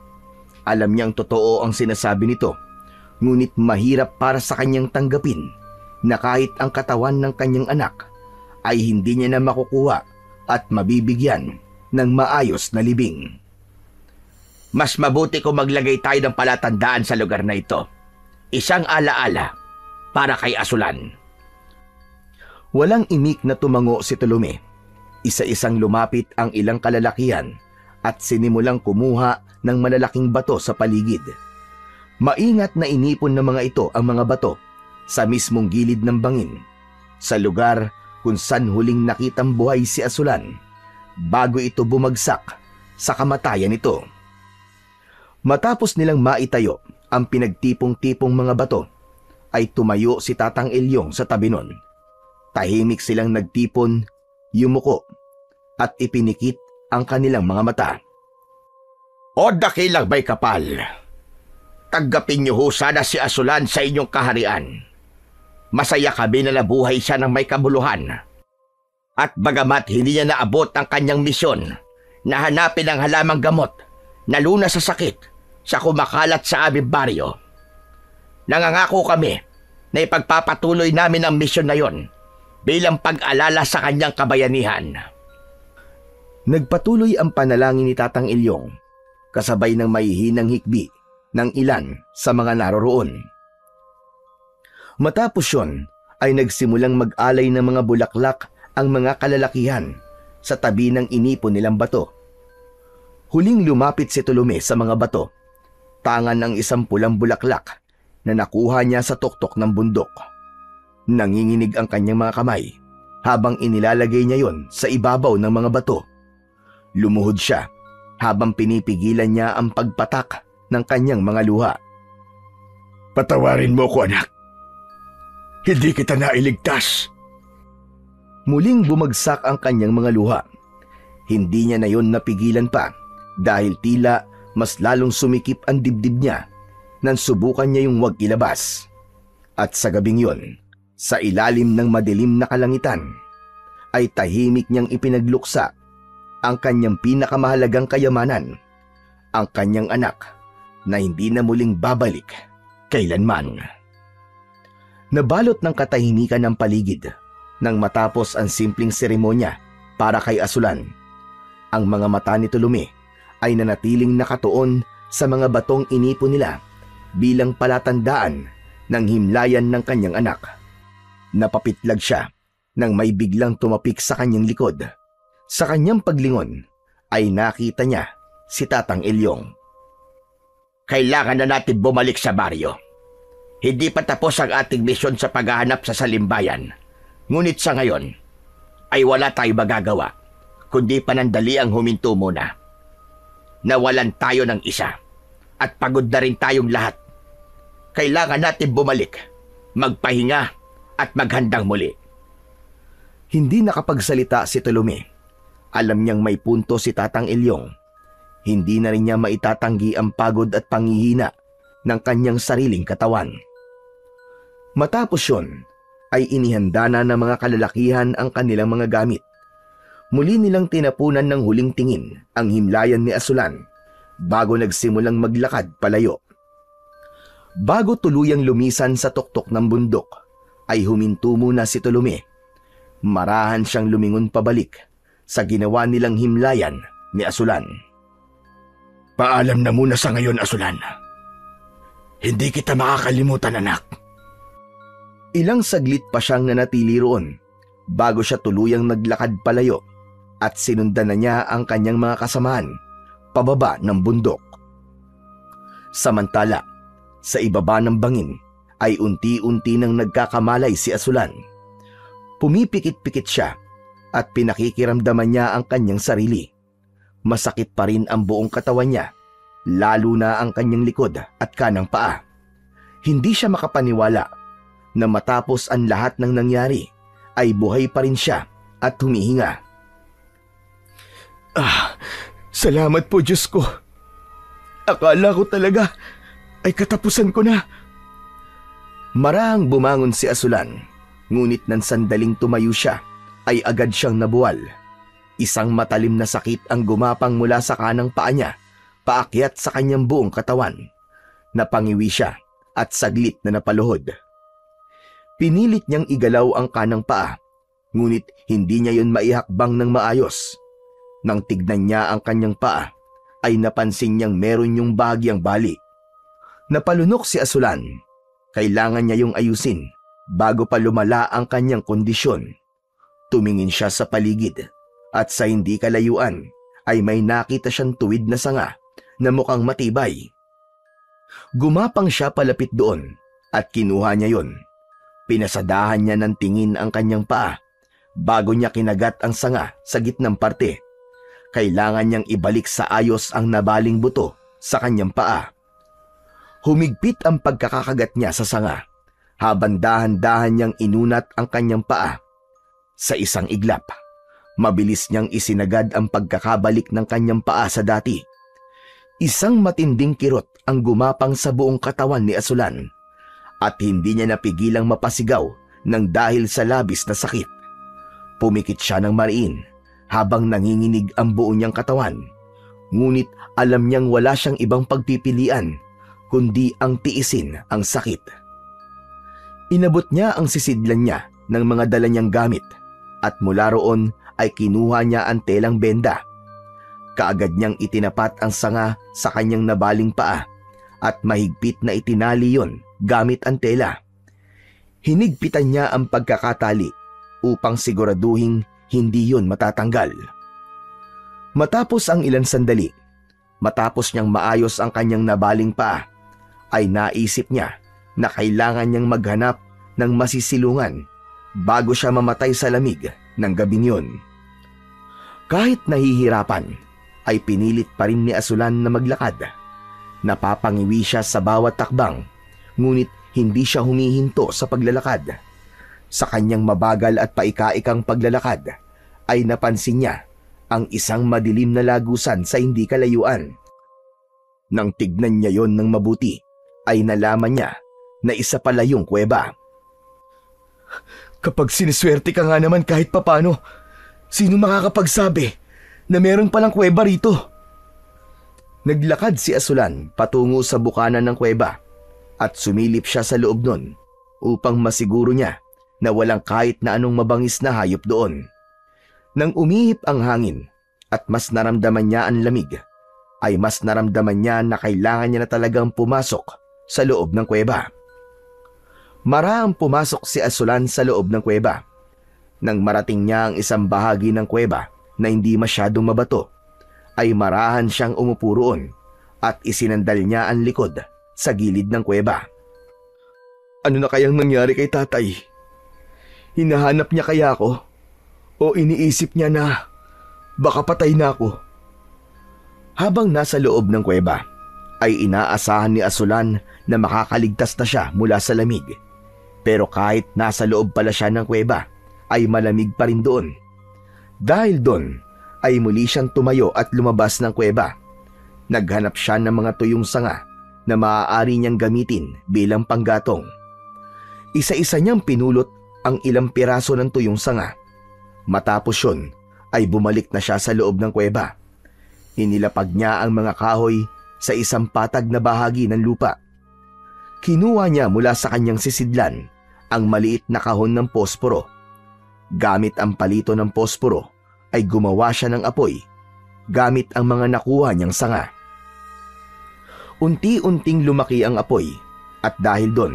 Alam niyang totoo ang sinasabi nito, ngunit mahirap para sa kanyang tanggapin na kahit ang katawan ng kanyang anak ay hindi niya na makukuha at mabibigyan ng maayos na libing. Mas mabuti kung maglagay tayo ng palatandaan sa lugar na ito. Isang alaala para kay Asulan. Walang imik na tumango si Tolome. Isa-isang lumapit ang ilang kalalakihan at sinimulang kumuha ng malalaking bato sa paligid. Maingat na inipon ng mga ito ang mga bato sa mismong gilid ng bangin, sa lugar kung saan huling nakitang buhay si Asulan bago ito bumagsak sa kamatayan nito. Matapos nilang maitayo ang pinagtipong-tipong mga bato, ay tumayo si Tatang Elyong sa tabi nun. Tahimik silang nagtipon, yumuko, at ipinikit ang kanilang mga mata. O dakilang may kapal, tanggapin niyo ho sana si Asulan sa inyong kaharian. Masaya kami na nabuhay siya ng may kabuluhan. At bagamat hindi niya naabot ang kanyang misyon na hanapin ang halamang gamot na lunas sa sakit sa kumakalat sa aming baryo, nangangako kami na ipagpapatuloy namin ang misyon na yon bilang pag-alala sa kanyang kabayanihan. Nagpatuloy ang panalangin ni Tatang Elyong, kasabay ng mahihinang hikbi ng ilan sa mga naroroon. Matapos yun, ay nagsimulang mag-alay ng mga bulaklak ang mga kalalakihan sa tabi ng inipon nilang bato. Huling lumapit si Tolome sa mga bato, tangan ng isang pulang bulaklak na nakuha niya sa tuktok ng bundok. Nanginginig ang kanyang mga kamay habang inilalagay niya yon sa ibabaw ng mga bato. Lumuhod siya habang pinipigilan niya ang pagpatak ng kanyang mga luha. Patawarin mo ko, anak. Hindi kita nailigtas. Muling bumagsak ang kanyang mga luha. Hindi niya na yon napigilan pa dahil tila mas lalong sumikip ang dibdib niya nang subukan niya yung wag ilabas. At sa gabing yon, sa ilalim ng madilim na kalangitan, ay tahimik niyang ipinagluksa ang kanyang pinakamahalagang kayamanan, ang kanyang anak na hindi na muling babalik kailanman. Nabalot ng katahimikan ng paligid nang matapos ang simpleng seremonya para kay Asulan. Ang mga mata ni Tolome ay nanatiling nakatuon sa mga batong inipon nila bilang palatandaan ng himlayan ng kanyang anak. Napapitlag siya nang may biglang tumapik sa kanyang likod. Sa kanyang paglingon ay nakita niya si Tatang Ilyong. Kailangan na natin bumalik sa baryo. Hindi pa tapos ang ating misyon sa paghahanap sa salimbayan. Ngunit sa ngayon, ay wala tayong magagawa, kundi panandali ang huminto muna. Nawalan tayo ng isa, at pagod na rin tayong lahat. Kailangan natin bumalik, magpahinga, at maghandang muli. Hindi nakapagsalita si Tolome. Alam niyang may punto si Tatang Ilyong. Hindi na rin niya maitatanggi ang pagod at panghihina ng kanyang sariling katawan. Matapos yun, ay inihanda na ng mga kalalakihan ang kanilang mga gamit. Muli nilang tinapunan ng huling tingin ang himlayan ni Asulan bago nagsimulang maglakad palayo. Bago tuluyang lumisan sa tuktok ng bundok, ay huminto muna si Tolome. Marahan siyang lumingon pabalik sa ginawa nilang himlayan ni Asulan. Paalam na muna sa ngayon, Asulan. Hindi kita makakalimutan, anak. Ilang saglit pa siyang nanatili roon bago siya tuluyang naglakad palayo at sinundan na niya ang kanyang mga kasamahan pababa ng bundok. Samantala, sa ibaba ng bangin ay unti-unti nang nagkakamalay si Asulan. Pumipikit-pikit siya at pinakikiramdaman niya ang kanyang sarili. Masakit pa rin ang buong katawan niya, lalo na ang kanyang likod at kanang paa. Hindi siya makapaniwala na matapos ang lahat ng nangyari ay buhay pa rin siya at humihinga. Salamat po, Diyos ko. Akala ko talaga ay katapusan ko na. Marahang bumangon si Asulan, ngunit nang sandaling tumayo siya ay agad siyang nabuwal. Isang matalim na sakit ang gumapang mula sa kanang paa niya, paakyat sa kanyang buong katawan. Napangiwi siya at saglit na napaluhod. Pinilit niyang igalaw ang kanang paa, ngunit hindi niya yun maihakbang ng maayos. Nang tignan niya ang kanyang paa, ay napansin niyang meron yung bahagyang bali. Napalunok si Asulan. Kailangan niya yung ayusin bago pa lumala ang kanyang kondisyon. Tumingin siya sa paligid at sa hindi kalayuan ay may nakita siyang tuwid na sanga na mukhang matibay. Gumapang siya palapit doon at kinuha niya yon. Pinasadahan niya ng tingin ang kanyang paa bago niya kinagat ang sanga sa gitnang parte. Kailangan niyang ibalik sa ayos ang nabaling buto sa kanyang paa. Humigpit ang pagkakakagat niya sa sanga habang dahan-dahan niyang inunat ang kanyang paa. Sa isang iglap, mabilis niyang isinagad ang pagkakabalik ng kanyang paa sa dati. Isang matinding kirot ang gumapang sa buong katawan ni Asulan at hindi niya napigilang mapasigaw ng dahil sa labis na sakit. Pumikit siya ng mariin habang nanginginig ang buo niyang katawan, ngunit alam niyang wala siyang ibang pagpipilian kundi ang tiisin ang sakit. Inabot niya ang sisidlan niya ng mga dala niyang gamit at mula roon ay kinuha niya ang telang benda. Kaagad niyang itinapat ang sanga sa kanyang nabaling paa at mahigpit na itinali yon gamit ang tela. Hinigpitan niya ang pagkakatali upang siguraduhin hindi yon matatanggal. Matapos ang ilang sandali, matapos niyang maayos ang kanyang nabaling paa, ay naisip niya na kailangan niyang maghanap ng masisilungan bago siya mamatay sa lamig ng gabing yun. Kahit nahihirapan, ay pinilit pa rin ni Asulan na maglakad. Napapangiwi siya sa bawat takbang, ngunit hindi siya humihinto sa paglalakad. Sa kanyang mabagal at paika-ikang paglalakad, ay napansin niya ang isang madilim na lagusan sa hindi kalayuan. Nang tignan niya yon ng mabuti, ay nalaman niya na isa pala yung kuweba. Kapag siniswerte ka nga naman kahit papano, sino makakapagsabi na meron palang kuweba rito? Naglakad si Asulan patungo sa bukana ng kuweba at sumilip siya sa loob nun upang masiguro niya na walang kahit na anong mabangis na hayop doon. Nang umihip ang hangin at mas naramdaman niya ang lamig, ay mas naramdaman niya na kailangan niya na talagang pumasok sa loob ng kuweba. Maraang pumasok si Asulan sa loob ng kuweba. Nang marating niya ang isang bahagi ng kuweba na hindi masyadong mabato, ay marahan siyang umupo roon at isinandal niya ang likod sa gilid ng kuweba. Ano na kayang nangyari kay tatay? Hinahanap niya kaya ako? O iniisip niya na baka patay na ako? Habang nasa loob ng kuweba, ay inaasahan ni Asulan na makakaligtas na siya mula sa lamig. Pero kahit nasa loob pala siya ng kuweba, ay malamig pa rin doon. Dahil doon, ay muli siyang tumayo at lumabas ng kuweba. Naghanap siya ng mga tuyong sanga na maaari niyang gamitin bilang panggatong. Isa-isa niyang pinulot ang ilang piraso ng tuyong sanga. Matapos yun, ay bumalik na siya sa loob ng kuweba. Inilapag niya ang mga kahoy sa isang patag na bahagi ng lupa. Kinuha niya mula sa kanyang sisidlan ang maliit na kahon ng posporo. Gamit ang palito ng posporo, ay gumawa siya ng apoy gamit ang mga nakuha niyang sanga. Unti-unting lumaki ang apoy at dahil doon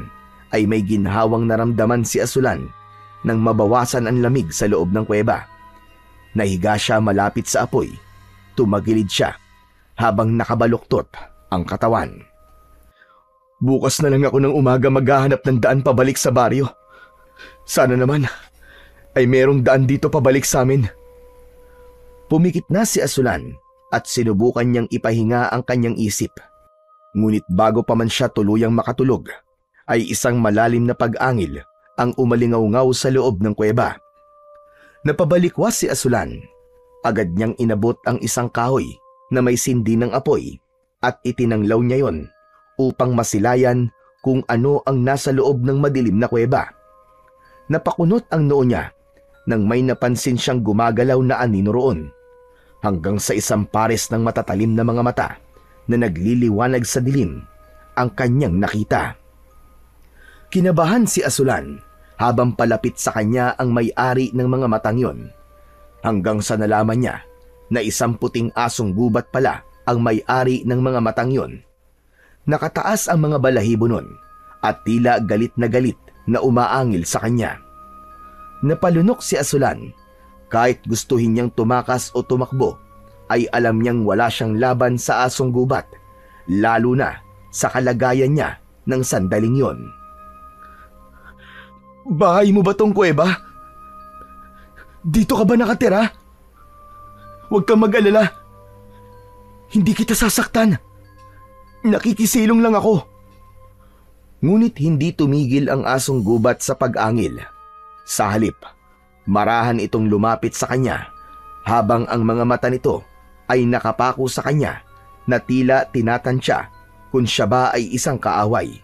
ay may ginhawang naramdaman si Asulan nang mabawasan ang lamig sa loob ng kuweba. Nahiga siya malapit sa apoy, tumagilid siya habang nakabaluktot ang katawan. Bukas na lang ako ng umaga maghahanap ng daan pabalik sa baryo. Sana naman ay merong daan dito pabalik sa amin. Pumikit na si Asulan at sinubukan niyang ipahinga ang kanyang isip. Ngunit bago pa man siya tuluyang makatulog, ay isang malalim na pag-angil ang umalingaw-ngaw sa loob ng kuweba. Napabalikwas si Asulan. Agad niyang inabot ang isang kahoy na may sindi ng apoy at itinanglaw niya yon upang masilayan kung ano ang nasa loob ng madilim na kuweba. Napakunot ang noo niya nang may napansin siyang gumagalaw na anino roon, hanggang sa isang pares ng matatalim na mga mata na nagliliwanag sa dilim ang kanyang nakita. Kinabahan si Asulan habang palapit sa kanya ang may-ari ng mga matang yon, hanggang sa nalaman niya na isang puting asong gubat pala ang may-ari ng mga matang yon. Nakataas ang mga balahibo nun at tila galit na umaangil sa kanya. Napalunok si Asulan. Kahit gustuhin niyang tumakas o tumakbo, ay alam niyang wala siyang laban sa asong gubat, lalo na sa kalagayan niya ng sandaling yon. Bahay mo ba tong kuweba? Dito ka ba nakatira? Huwag kang mag-alala. Hindi kita sasaktan. Nakikisilong lang ako. Ngunit hindi tumigil ang asong gubat sa pag-angil. Sa halip, marahan itong lumapit sa kanya habang ang mga mata nito ay nakapako sa kanya na tila tinatansya kung siya ba ay isang kaaway.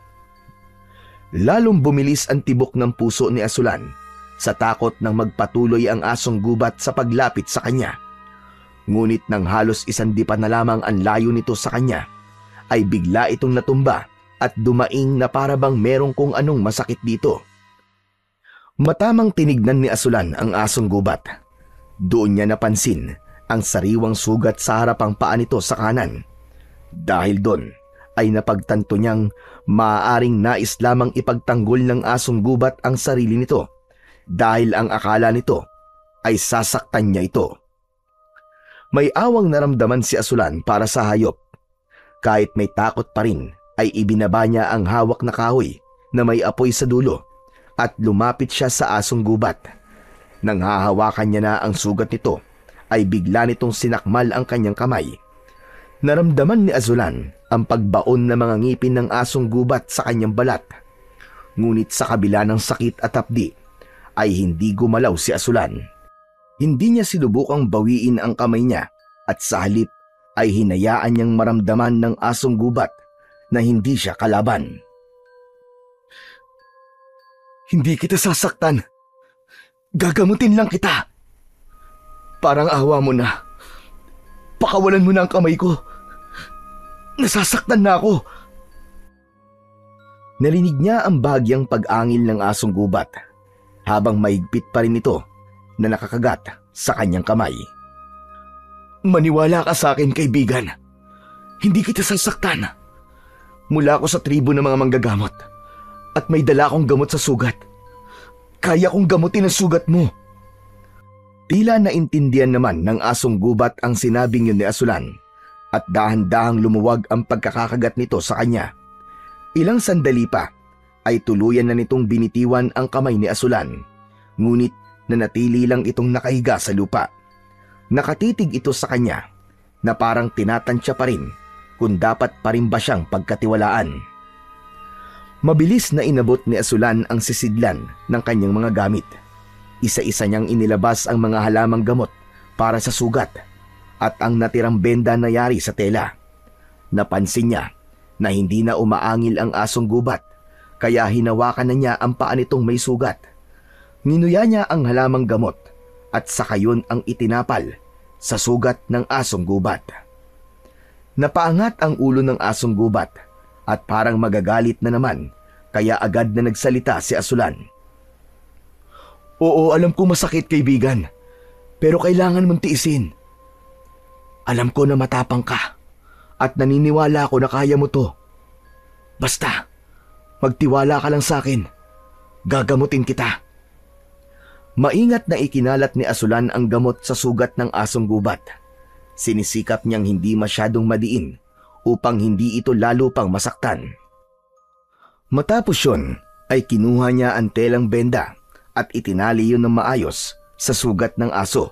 Lalong bumilis ang tibok ng puso ni Asulan sa takot nang magpatuloy ang asong gubat sa paglapit sa kanya. Ngunit nang halos isang dipa na lamang ang layo nito sa kanya, ay bigla itong natumba at dumaing na para bang merong kung anong masakit dito. Matamang tinignan ni Asulan ang asong gubat. Doon niya napansin ang sariwang sugat sa harapang paa nito sa kanan. Dahil doon ay napagtanto niyang maaaring nais lamang ipagtanggol ng asong gubat ang sarili nito dahil ang akala nito ay sasaktan niya ito. May awang naramdaman si Asulan para sa hayop. Kahit may takot pa rin ay ibinaba niya ang hawak na kahoy na may apoy sa dulo at lumapit siya sa asong gubat. Nang hahawakan niya na ang sugat nito, ay bigla nitong sinakmal ang kanyang kamay. Naramdaman ni Asulan ang pagbaon ng mga ngipin ng asong gubat sa kanyang balat. Ngunit sa kabila ng sakit at hapdi, ay hindi gumalaw si Asulan. Hindi niya sinubukang bawiin ang kamay niya at sa halip ay hinayaan niyang maramdaman ng asong gubat na hindi siya kalaban. Hindi kita sasaktan. Gagamutin lang kita. Parang awa mo na. Pakawalan mo na ang kamay ko. Nasasaktan na ako. Narinig niya ang bahagyang pag-angil ng asong gubat habang mahigpit pa rin ito na nakakagat sa kanyang kamay. Maniwala ka sa akin, kaibigan. Hindi kita sasaktan. Mula ako sa tribo ng mga manggagamot at may dala akong gamot sa sugat. Kaya kong gamutin ang sugat mo. Tila naintindihan naman ng asong gubat ang sinabing yun ni Asulan at dahan-dahang lumuwag ang pagkakakagat nito sa kanya. Ilang sandali pa ay tuluyan na nitong binitiwan ang kamay ni Asulan, ngunit nanatili lang itong nakahiga sa lupa. Nakatitig ito sa kanya na parang tinatansya pa rin kung dapat pa rin ba siyang pagkatiwalaan. Mabilis na inabot ni Asulan ang sisidlan ng kanyang mga gamit. Isa-isa niyang inilabas ang mga halamang gamot para sa sugat at ang natirang benda na yari sa tela. Napansin niya na hindi na umaangil ang asong gubat, kaya hinawakan na niya ang paa nitong may sugat. Nginuya niya ang halamang gamot at saka yun ang itinapal sa sugat ng asong gubat. Napaangat ang ulo ng asong gubat at parang magagalit na naman, kaya agad na nagsalita si Asulan. Oo, alam ko masakit, kaibigan, pero kailangan mong tiisin. Alam ko na matapang ka at naniniwala ako na kaya mo to. Basta, magtiwala ka lang sa akin. Gagamutin kita. Maingat na ikinalat ni Asulan ang gamot sa sugat ng asong gubat. Sinisikap niyang hindi masyadong madiin upang hindi ito lalo pang masaktan. Matapos yun, ay kinuha niya ang telang benda at itinali yun ng maayos sa sugat ng aso.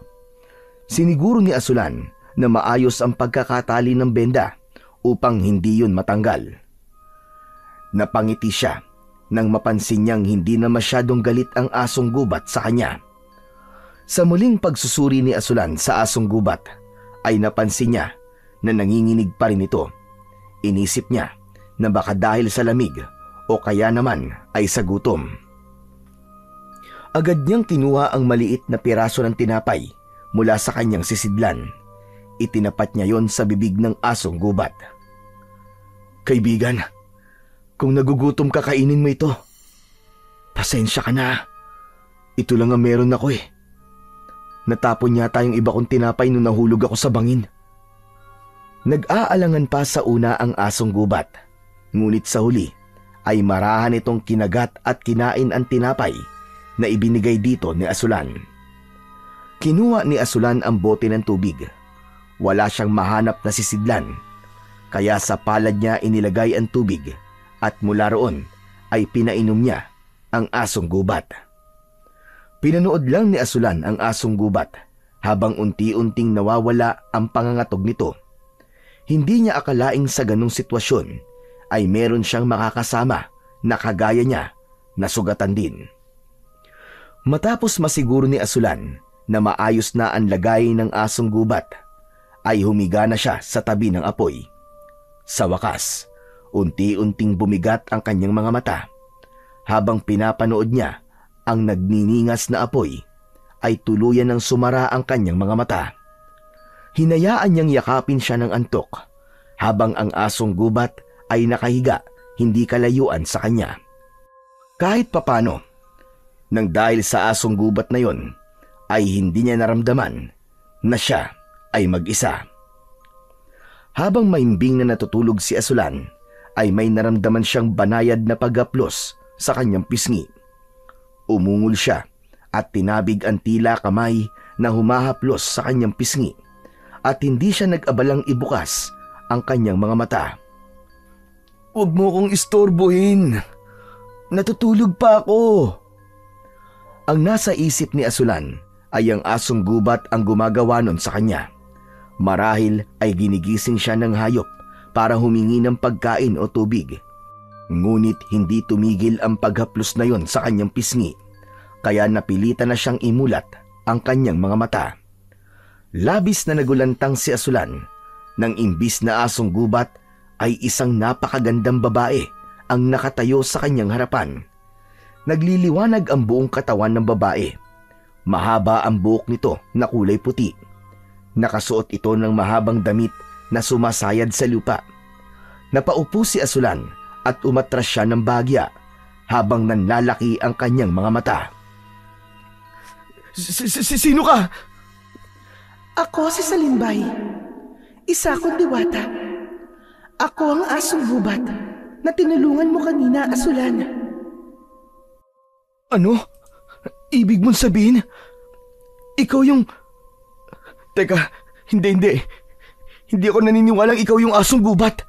Siniguro ni Asulan na maayos ang pagkakatali ng benda upang hindi yun matanggal. Napangiti siya nang mapansin niyang hindi na masyadong galit ang asong gubat sa kanya. Sa muling pagsusuri ni Asulan sa asong gubat, ay napansin niya na nanginginig pa rin ito. Inisip niya na baka dahil sa lamig o kaya naman ay sa gutom. Agad niyang kinuha ang maliit na piraso ng tinapay mula sa kanyang sisidlan. Itinapat niya yon sa bibig ng asong gubat. Kaibigan, kung nagugutom ka, kainin mo ito. Pasensya ka na. Ito lang ang meron ako eh. Natapon yata yung iba kong tinapay nung nahulog ako sa bangin. Nag-aalangan pa sa una ang asong gubat, ngunit sa huli ay marahan itong kinagat at kinain ang tinapay na ibinigay dito ni Asulan. Kinuha ni Asulan ang bote ng tubig. Wala siyang mahanap na sisidlan, kaya sa palad niya inilagay ang tubig at mula roon ay pinainom niya ang asong gubat. Pinanood lang ni Asulan ang asong gubat habang unti-unting nawawala ang pangangatog nito. Hindi niya akalaing sa ganong sitwasyon ay meron siyang makakasama na kagaya niya na sugatan din. Matapos masiguro ni Asulan na maayos na ang lagay ng asong gubat, ay humiga na siya sa tabi ng apoy. Sa wakas, unti-unting bumigat ang kanyang mga mata. Habang pinapanood niya ang nagniningas na apoy, ay tuluyan ng sumara ang kanyang mga mata. Hinayaan niyang yakapin siya ng antok, habang ang asong gubat ay nakahiga hindi kalayuan sa kanya. Kahit papano, nang dahil sa asong gubat na yon, ay hindi niya naramdaman na siya ay mag-isa. Habang maimbing na natutulog si Asulan, ay may naramdaman siyang banayad na paghaplos sa kanyang pisngi. Umungol siya at tinabig ang tila kamay na humahaplos sa kanyang pisngi at hindi siya nag-abalang ibukas ang kanyang mga mata. "Huwag mo kong istorbohin. Natutulog pa ako." Ang nasa isip ni Asulan ay ang asong gubat ang gumagawa nun sa kanya. Marahil ay ginigising siya ng hayop para humingi ng pagkain o tubig. Ngunit hindi tumigil ang paghaplos na yon sa kanyang pisngi, kaya napilitan na siyang imulat ang kanyang mga mata. Labis na nagulantang si Asulan nang imbis na asong gubat ay isang napakagandang babae ang nakatayo sa kanyang harapan. Nagliliwanag ang buong katawan ng babae. Mahaba ang buhok nito na kulay puti. Nakasuot ito ng mahabang damit na sumasayad sa lupa. Napaupo si Asulan at umatras siya ng bahagya habang nanlalaki ang kanyang mga mata. Sino ka? Ako si Salimbay. Isa akong diwata. Ako ang asong gubat na tinulungan mo kanina, Asulan. Ano? Ibig mong sabihin? Ikaw yung... Teka, hindi. Hindi ako naniniwalang ikaw yung asong gubat.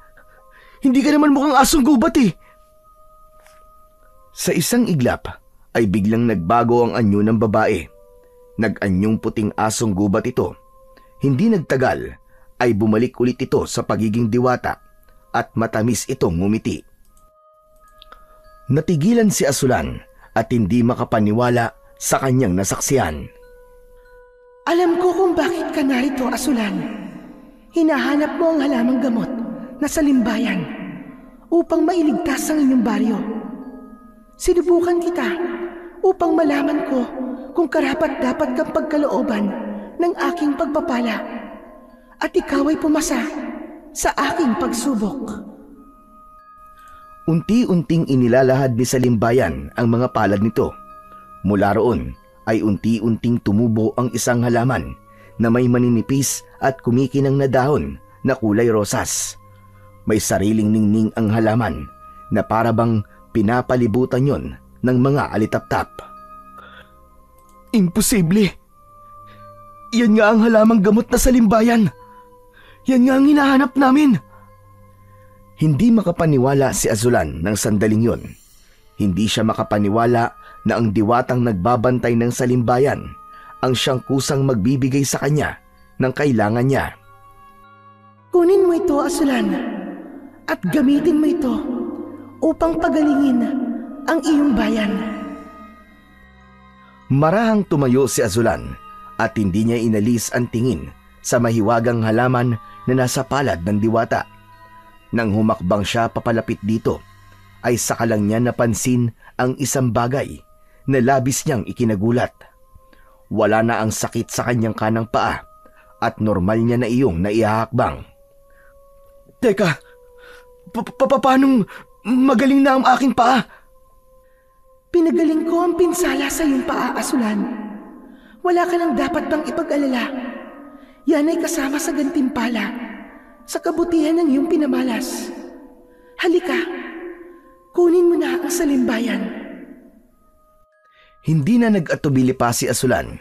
Hindi ka naman mukhang asong gubat eh. Sa isang iglap ay biglang nagbago ang anyo ng babae. Nag-anyong puting asong gubat ito. Hindi nagtagal ay bumalik ulit ito sa pagiging diwata at matamis itong ngumiti. Natigilan si Asulan at hindi makapaniwala sa kanyang nasaksihan. Alam ko kung bakit ka narito, Asulan. Hinahanap mo ang halamang gamot na Salimbayan upang mailigtas ang inyong baryo. Sinubukan kita upang malaman ko kung karapat-dapat kang pagkalooban ng aking pagpapala at ikaw ay pumasa sa aking pagsubok. Unti-unting inilalahad ni Salimbayan ang mga palad nito. Mula roon ay unti-unting tumubo ang isang halaman na may maninipis at kumikinang na dahon na kulay rosas. May sariling ningning ang halaman na parabang pinapalibutan yon ng mga alitaptap. Imposible. Yan nga ang halamang gamot na Salimbayan. Yan nga ang hinahanap namin. Hindi makapaniwala si Asulan ng sandaling yon. Hindi siya makapaniwala na ang diwatang nagbabantay ng Salimbayan ang siyang kusang magbibigay sa kanya ng kailangan niya. Kunin mo ito, Asulan, at gamitin mo ito upang pagalingin ang iyong bayan. Marahang tumayo si Asulan at hindi niya inalis ang tingin sa mahiwagang halaman na nasa palad ng diwata. Nang humakbang siya papalapit dito, ay saka lang niya napansin ang isang bagay na labis niyang ikinagulat. Wala na ang sakit sa kanyang kanang paa at normal niya na iyong naihahakbang. Teka, paanong magaling na ang aking paa? Pinagaling ko ang pinsala sa iyong paa, Asulan. Wala ka nang dapat pang ipag-alala. Yan ay kasama sa gantimpala, sa kabutihan ng iyong pinamalas. Halika, kunin mo na ang Salimbayan. Hindi na nag-atubili pa si Asulan.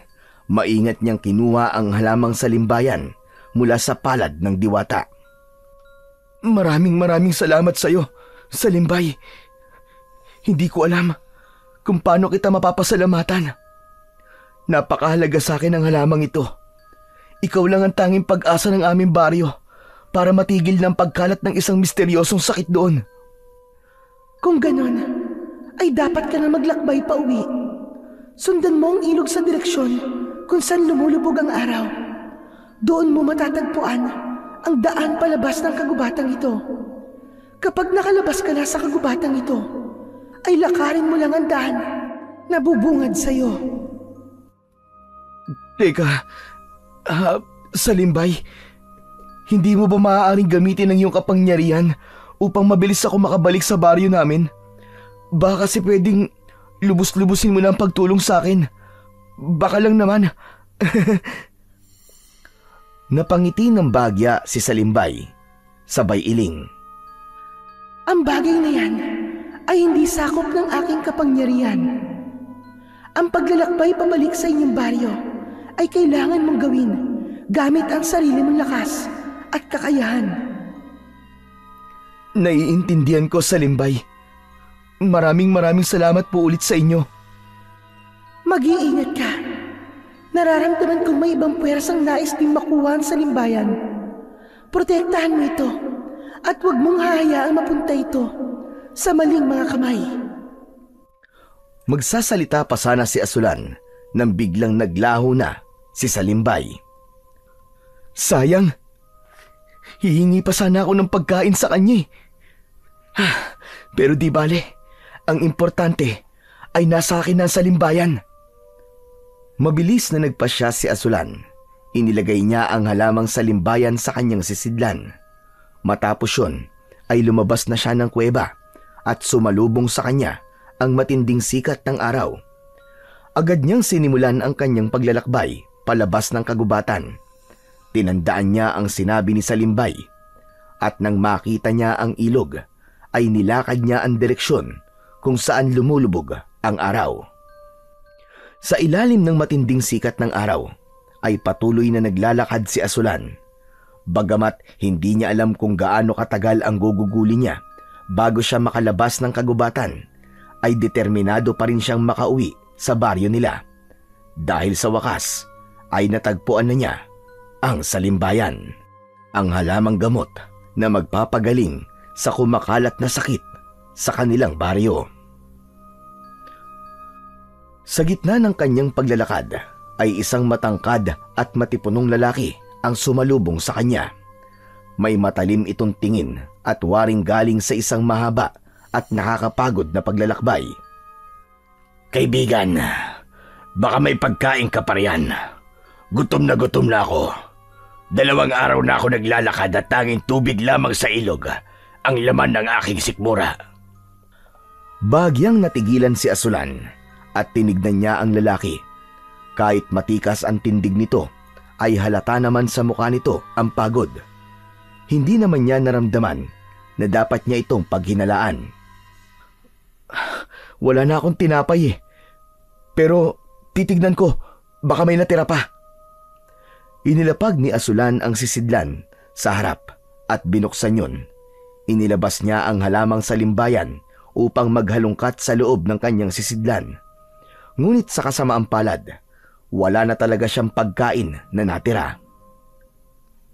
Maingat niyang kinuha ang halamang Salimbayan mula sa palad ng diwata. Maraming salamat sa iyo, Salimbay. Hindi ko alam kung paano kita mapapasalamatan. Napakahalaga sa akin ang halamang ito. Ikaw lang ang tanging pag-asa ng aming baryo para matigil ng pagkalat ng isang misteryosong sakit doon. Kung ganon, ay dapat ka na maglakbay pa uwi. Sundan mo ang ilog sa direksyon kung saan lumulubog ang araw. Doon mo matatagpuan ang daan palabas ng kagubatang ito. Kapag nakalabas ka na sa kagubatang ito, ay lakarin mo lang ang daan na bubungad sa'yo. Teka, Salimbay, hindi mo ba maaaring gamitin ang iyong kapangyarihan upang mabilis ako makabalik sa baryo namin? Baka kasi pwedeng lubos-lubusin mo lang pagtulong sa akin. Baka lang naman. Napangiti ng bagya si Salimbay, sabay iling. Ang bagay na yan ay hindi sakop ng aking kapangyarihan. Ang paglalakbay pabalik sa inyong baryo ay kailangan mong gawin gamit ang sarili mong lakas at kakayahan. Naiintindihan ko, Salimbay. Maraming salamat po ulit sa inyo. Mag-iingat ka. Nararamdaman kong may ibang puwersang nais din makuha ang Salimbayan. Protektahan mo ito at huwag mong hahayaang mapunta ito sa maling mga kamay. Magsasalita pa sana si Asulan nang biglang naglaho na si Salimbay. Sayang. Hihingi pa sana ako ng pagkain sa kanya. Pero di bale. Ang importante ay nasa akin na ang Salimbayan. Mabilis na nagpasya si Asulan. Inilagay niya ang halamang Salimbayan sa kanyang sisidlan. Matapos yun, ay lumabas na siya ng kuweba at sumalubong sa kanya ang matinding sikat ng araw. Agad niyang sinimulan ang kanyang paglalakbay palabas ng kagubatan. Tinandaan niya ang sinabi ni Salimbay at nang makita niya ang ilog ay nilakad niya ang direksyon kung saan lumulubog ang araw. Sa ilalim ng matinding sikat ng araw ay patuloy na naglalakad si Asulan. Bagamat hindi niya alam kung gaano katagal ang guguguli niya bago siya makalabas ng kagubatan, ay determinado pa rin siyang makauwi sa baryo nila. Dahil sa wakas ay natagpuan na niya ang Salimbayan, ang halamang gamot na magpapagaling sa kumakalat na sakit sa kanilang baryo. Sa gitna ng kanyang paglalakad ay isang matangkad at matipunong lalaki ang sumalubong sa kanya. May matalim itong tingin at waring galing sa isang mahaba at nakakapagod na paglalakbay. Kaibigan, baka may pagkain ka pa riyan. Gutom na ako. 2 araw na ako naglalakad at tanging tubig lamang sa ilog ang laman ng aking sikmura. Bagyang natigilan si Asulan at tinignan niya ang lalaki. Kahit matikas ang tindig nito, ay halata naman sa mukha nito ang pagod. Hindi naman niya naramdaman na dapat niya itong paghinalaan. Wala na akong tinapay eh. Pero titignan ko, baka may natira pa. Inilapag ni Asulan ang sisidlan sa harap at binuksan yun. Inilabas niya ang halamang Salimbayan upang maghalungkat sa loob ng kanyang sisidlan. Ngunit sa kasamaang palad, wala na talaga siyang pagkain na natira.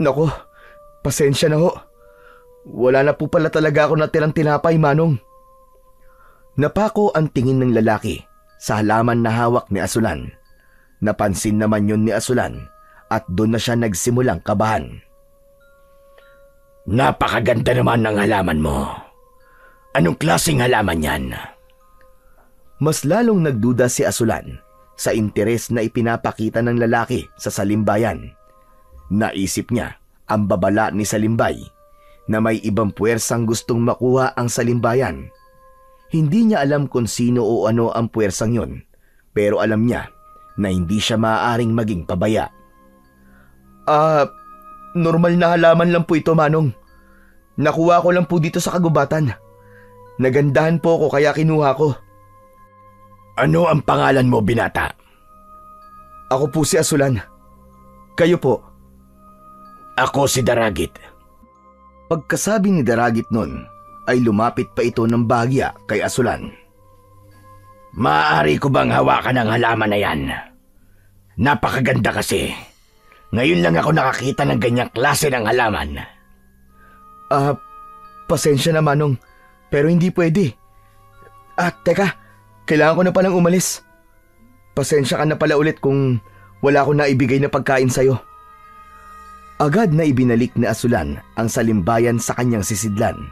Nako, pasensya na ho. Wala na po pala talaga ako natirang tinapay, Manong. Napako ang tingin ng lalaki sa halaman na hawak ni Asulan. Napansin naman yun ni Asulan at doon na siya nagsimulang kabahan. Napakaganda naman ng halaman mo. Anong klaseng halaman yan? Mas lalong nagduda si Asulan sa interes na ipinapakita ng lalaki sa Salimbayan. Naisip niya ang babala ni Salimbay na may ibang puwersang gustong makuha ang Salimbayan. Hindi niya alam kung sino o ano ang puwersang yun, pero alam niya na hindi siya maaaring maging pabaya. Normal na halaman lang po ito, Manong. Nakuha ko lang po dito sa kagubatan. Nagandahan po ako kaya kinuha ko. Ano ang pangalan mo, binata? Ako po si Asulan. Kayo po? Ako si Daragit. Pagkasabi ni Daragit nun, ay lumapit pa ito ng bahagya kay Asulan. Maaari ko bang hawakan ang halaman na yan? Napakaganda kasi. Ngayon lang ako nakakita ng ganyang klase ng halaman. Pasensya na, Manong, pero hindi pwede. Teka, kailangan ko na palang umalis. Pasensya ka na pala ulit kung wala akong naibigay na pagkain sa'yo. Agad na ibinalik ni Asulan ang Salimbayan sa kanyang sisidlan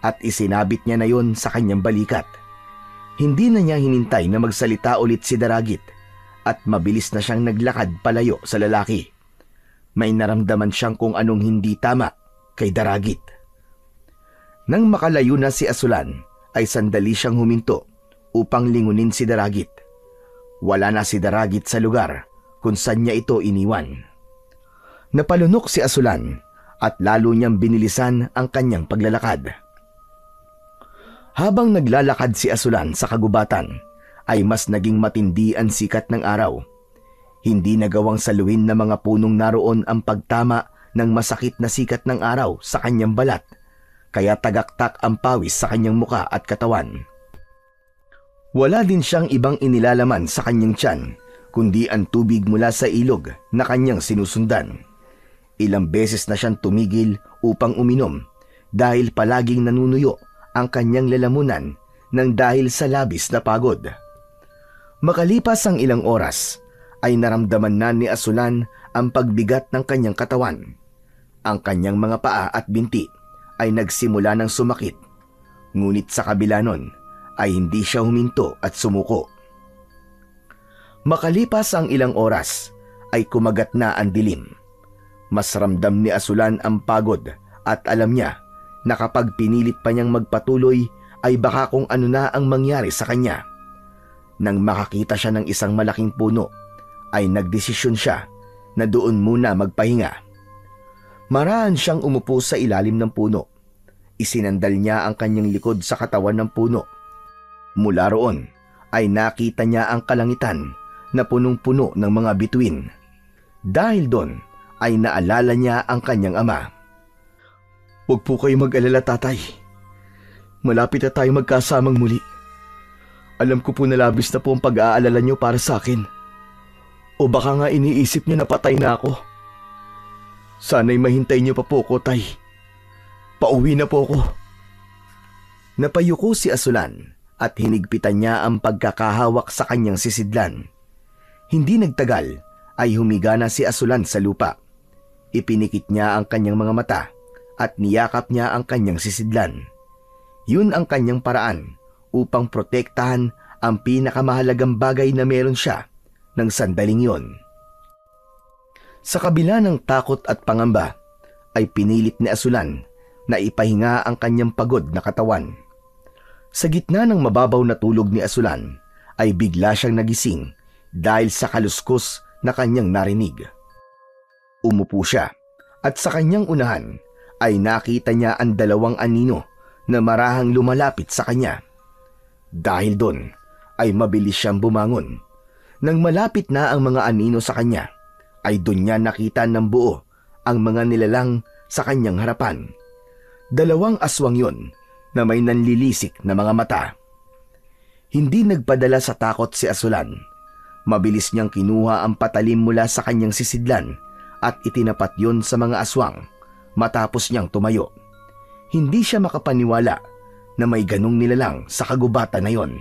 at isinabit niya na yon sa kanyang balikat. Hindi na niya hinintay na magsalita ulit si Daragit at mabilis na siyang naglakad palayo sa lalaki. May naramdaman siyang kung anong hindi tama kay Daragit. Nang makalayo na si Asulan, ay sandali siyang huminto upang lingunin si Daragit. Wala na si Daragit sa lugar kung saan niya ito iniwan. Napalunok si Asulan at lalo niyang binilisan ang kanyang paglalakad. Habang naglalakad si Asulan sa kagubatan, ay mas naging matindi ang sikat ng araw. Hindi nagawang saluhin ng mga punong naroon ang pagtama ng masakit na sikat ng araw sa kanyang balat, kaya tagaktak ang pawis sa kanyang muka at katawan. Wala din siyang ibang inilalaman sa kanyang tiyan, kundi ang tubig mula sa ilog na kanyang sinusundan. Ilang beses na siyang tumigil upang uminom dahil palaging nanunuyo ang kanyang lalamunan nang dahil sa labis na pagod. Makalipas ang ilang oras, ay naramdaman na ni Asulan ang pagbigat ng kanyang katawan. Ang kanyang mga paa at binti ay nagsimula ng sumakit. Ngunit sa kabila nun ay hindi siya huminto at sumuko. Makalipas ang ilang oras ay kumagat na ang dilim. Mas ramdam ni Asulan ang pagod at alam niya na kapag pinilit pa niyang magpatuloy ay baka kung ano na ang mangyari sa kanya. Nang makakita siya ng isang malaking puno, ay nagdesisyon siya na doon muna magpahinga. Maraan siyang umupo sa ilalim ng puno. Isinandal niya ang kanyang likod sa katawan ng puno. Mula roon ay nakita niya ang kalangitan na punong-puno ng mga bituin. Dahil doon ay naalala niya ang kanyang ama. Huwag po kayo mag-alala, tatay. Malapit na tayo magkasamang muli. Alam ko po na labis na po ang pag-aalala niyo para sa akin. O baka nga iniisip niyo na patay na ako. Sana'y mahintay niyo pa po ko, tay. Pauwi na po ako. Napayuko si Asulan at hinigpitan niya ang pagkakahawak sa kanyang sisidlan. Hindi nagtagal ay humiga na si Asulan sa lupa. Ipinikit niya ang kanyang mga mata at niyakap niya ang kanyang sisidlan. Yun ang kanyang paraan upang protektahan ang pinakamahalagang bagay na meron siya ng sandaling yon. Sa kabila ng takot at pangamba, ay pinilit ni Asulan na ipahinga ang kanyang pagod na katawan. Sa gitna ng mababaw na tulog ni Asulan, ay bigla siyang nagising dahil sa kaluskos na kanyang narinig. Umupo siya at sa kanyang unahan ay nakita niya ang dalawang anino na marahang lumalapit sa kanya. Dahil doon ay mabilis siyang bumangon. Nang malapit na ang mga anino sa kanya, ay doon niya nakita ng buo ang mga nilalang sa kanyang harapan. Dalawang aswang yon na may nanlilisik na mga mata. Hindi nagpadala sa takot si Asulan. Mabilis niyang kinuha ang patalim mula sa kanyang sisidlan at itinapat yon sa mga aswang matapos niyang tumayo. Hindi siya makapaniwala na may ganong nilalang sa kagubatan na yon.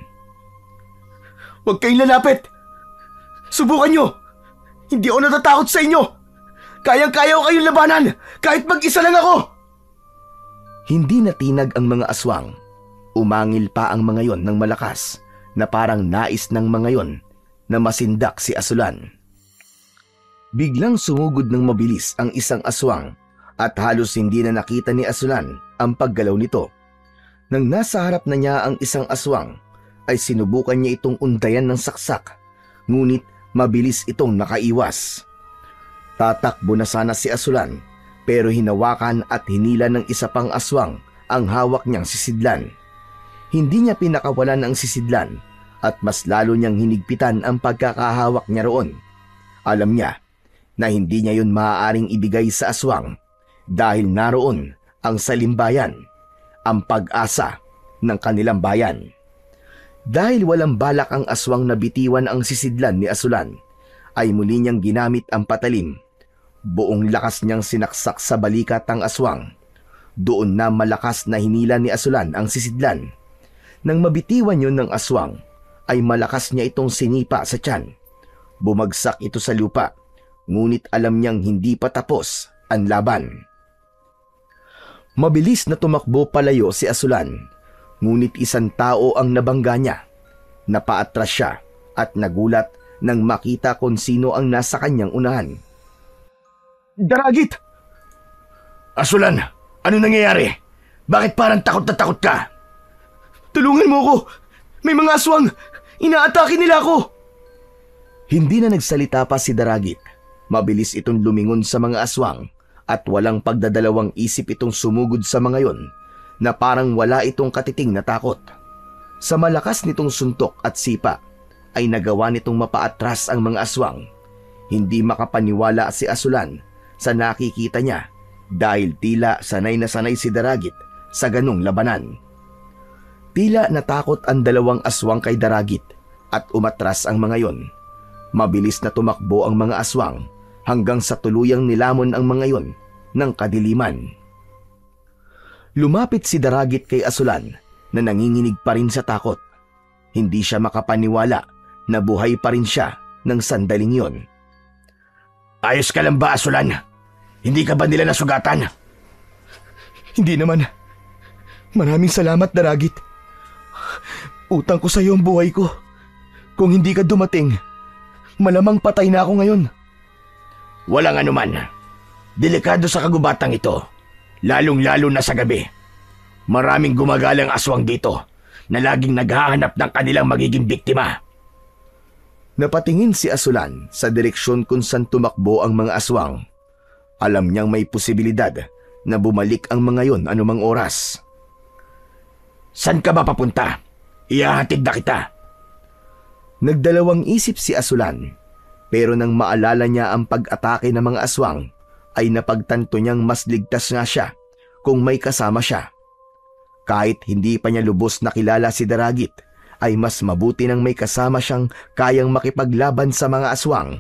Huwag kayong lalapit! Subukan nyo! Hindi ako natatakot sa inyo! Kayang-kaya ko kayong labanan kahit mag-isa lang ako! Hindi natinag ang mga aswang. Umangil pa ang mga yon ng malakas na parang nais ng mga yon na masindak si Asulan. Biglang sumugod ng mabilis ang isang aswang at halos hindi na nakita ni Asulan ang paggalaw nito. Nang nasa harap na niya ang isang aswang, ay sinubukan niya itong undayan ng saksak, ngunit mabilis itong nakaiwas. Tatakbo na sana si Asulan, pero hinawakan at hinila ng isa pang aswang ang hawak niyang sisidlan. Hindi niya pinakawalan ang sisidlan at mas lalo niyang hinigpitan ang pagkakahawak niya roon. Alam niya na hindi niya yun maaaring ibigay sa aswang dahil naroon ang salimbayan, ang pag-asa ng kanilang bayan. Dahil walang balak ang aswang na bitiwan ang sisidlan ni Asulan, ay muli niyang ginamit ang patalim. Buong lakas niyang sinaksak sa balikat ang aswang. Doon na malakas na hinila ni Asulan ang sisidlan. Nang mabitiwan yun ng aswang, ay malakas niya itong sinipa sa tiyan. Bumagsak ito sa lupa, ngunit alam niyang hindi pa tapos ang laban. Mabilis na tumakbo palayo si Asulan, ngunit isang tao ang nabangga niya. Napaatras siya at nagulat nang makita kung sino ang nasa kanyang unahan. Daragit! Asulan, ano nangyayari? Bakit parang takot na takot ka? Tulungan mo ako! May mga aswang! Inaatake nila ako! Hindi na nagsalita pa si Daragit. Mabilis itong lumingon sa mga aswang at walang pagdadalawang isip itong sumugod sa mga yon na parang wala itong katiting na takot. Sa malakas nitong suntok at sipa ay nagawa nitong mapaatras ang mga aswang. Hindi makapaniwala si Asulan sa nakikita niya dahil tila sanay na sanay si Daragit sa ganong labanan. Tila natakot ang dalawang aswang kay Daragit at umatras ang mga yon. Mabilis na tumakbo ang mga aswang hanggang sa tuluyang nilamon ang mga yon ng kadiliman. Lumapit si Daragit kay Asulan na nanginginig pa rin sa takot. Hindi siya makapaniwala na buhay pa rin siya ng sandaling yon. Ayos ka lang ba, Asulan? Hindi ka ba nila nasugatan? Hindi naman. Maraming salamat, Daragit. Utang ko sa iyo ang buhay ko. Kung hindi ka dumating, malamang patay na ako ngayon. Walang anuman. Delikado sa kagubatang ito, lalong-lalo na sa gabi. Maraming gumagalang aswang dito na laging naghahanap ng kanilang magiging biktima. Napatingin si Asulan sa direksyon kung saan tumakbo ang mga aswang. Alam niyang may posibilidad na bumalik ang mga yon anumang oras. San ka ba papunta? Ihahatid na kita. Nagdalawang isip si Asulan, pero nang maalala niya ang pag-atake ng mga aswang, ay napagtanto niyang mas ligtas nga siya kung may kasama siya. Kahit hindi pa niya lubos nakilala si Daragit, ay mas mabuti nang may kasama siyang kayang makipaglaban sa mga aswang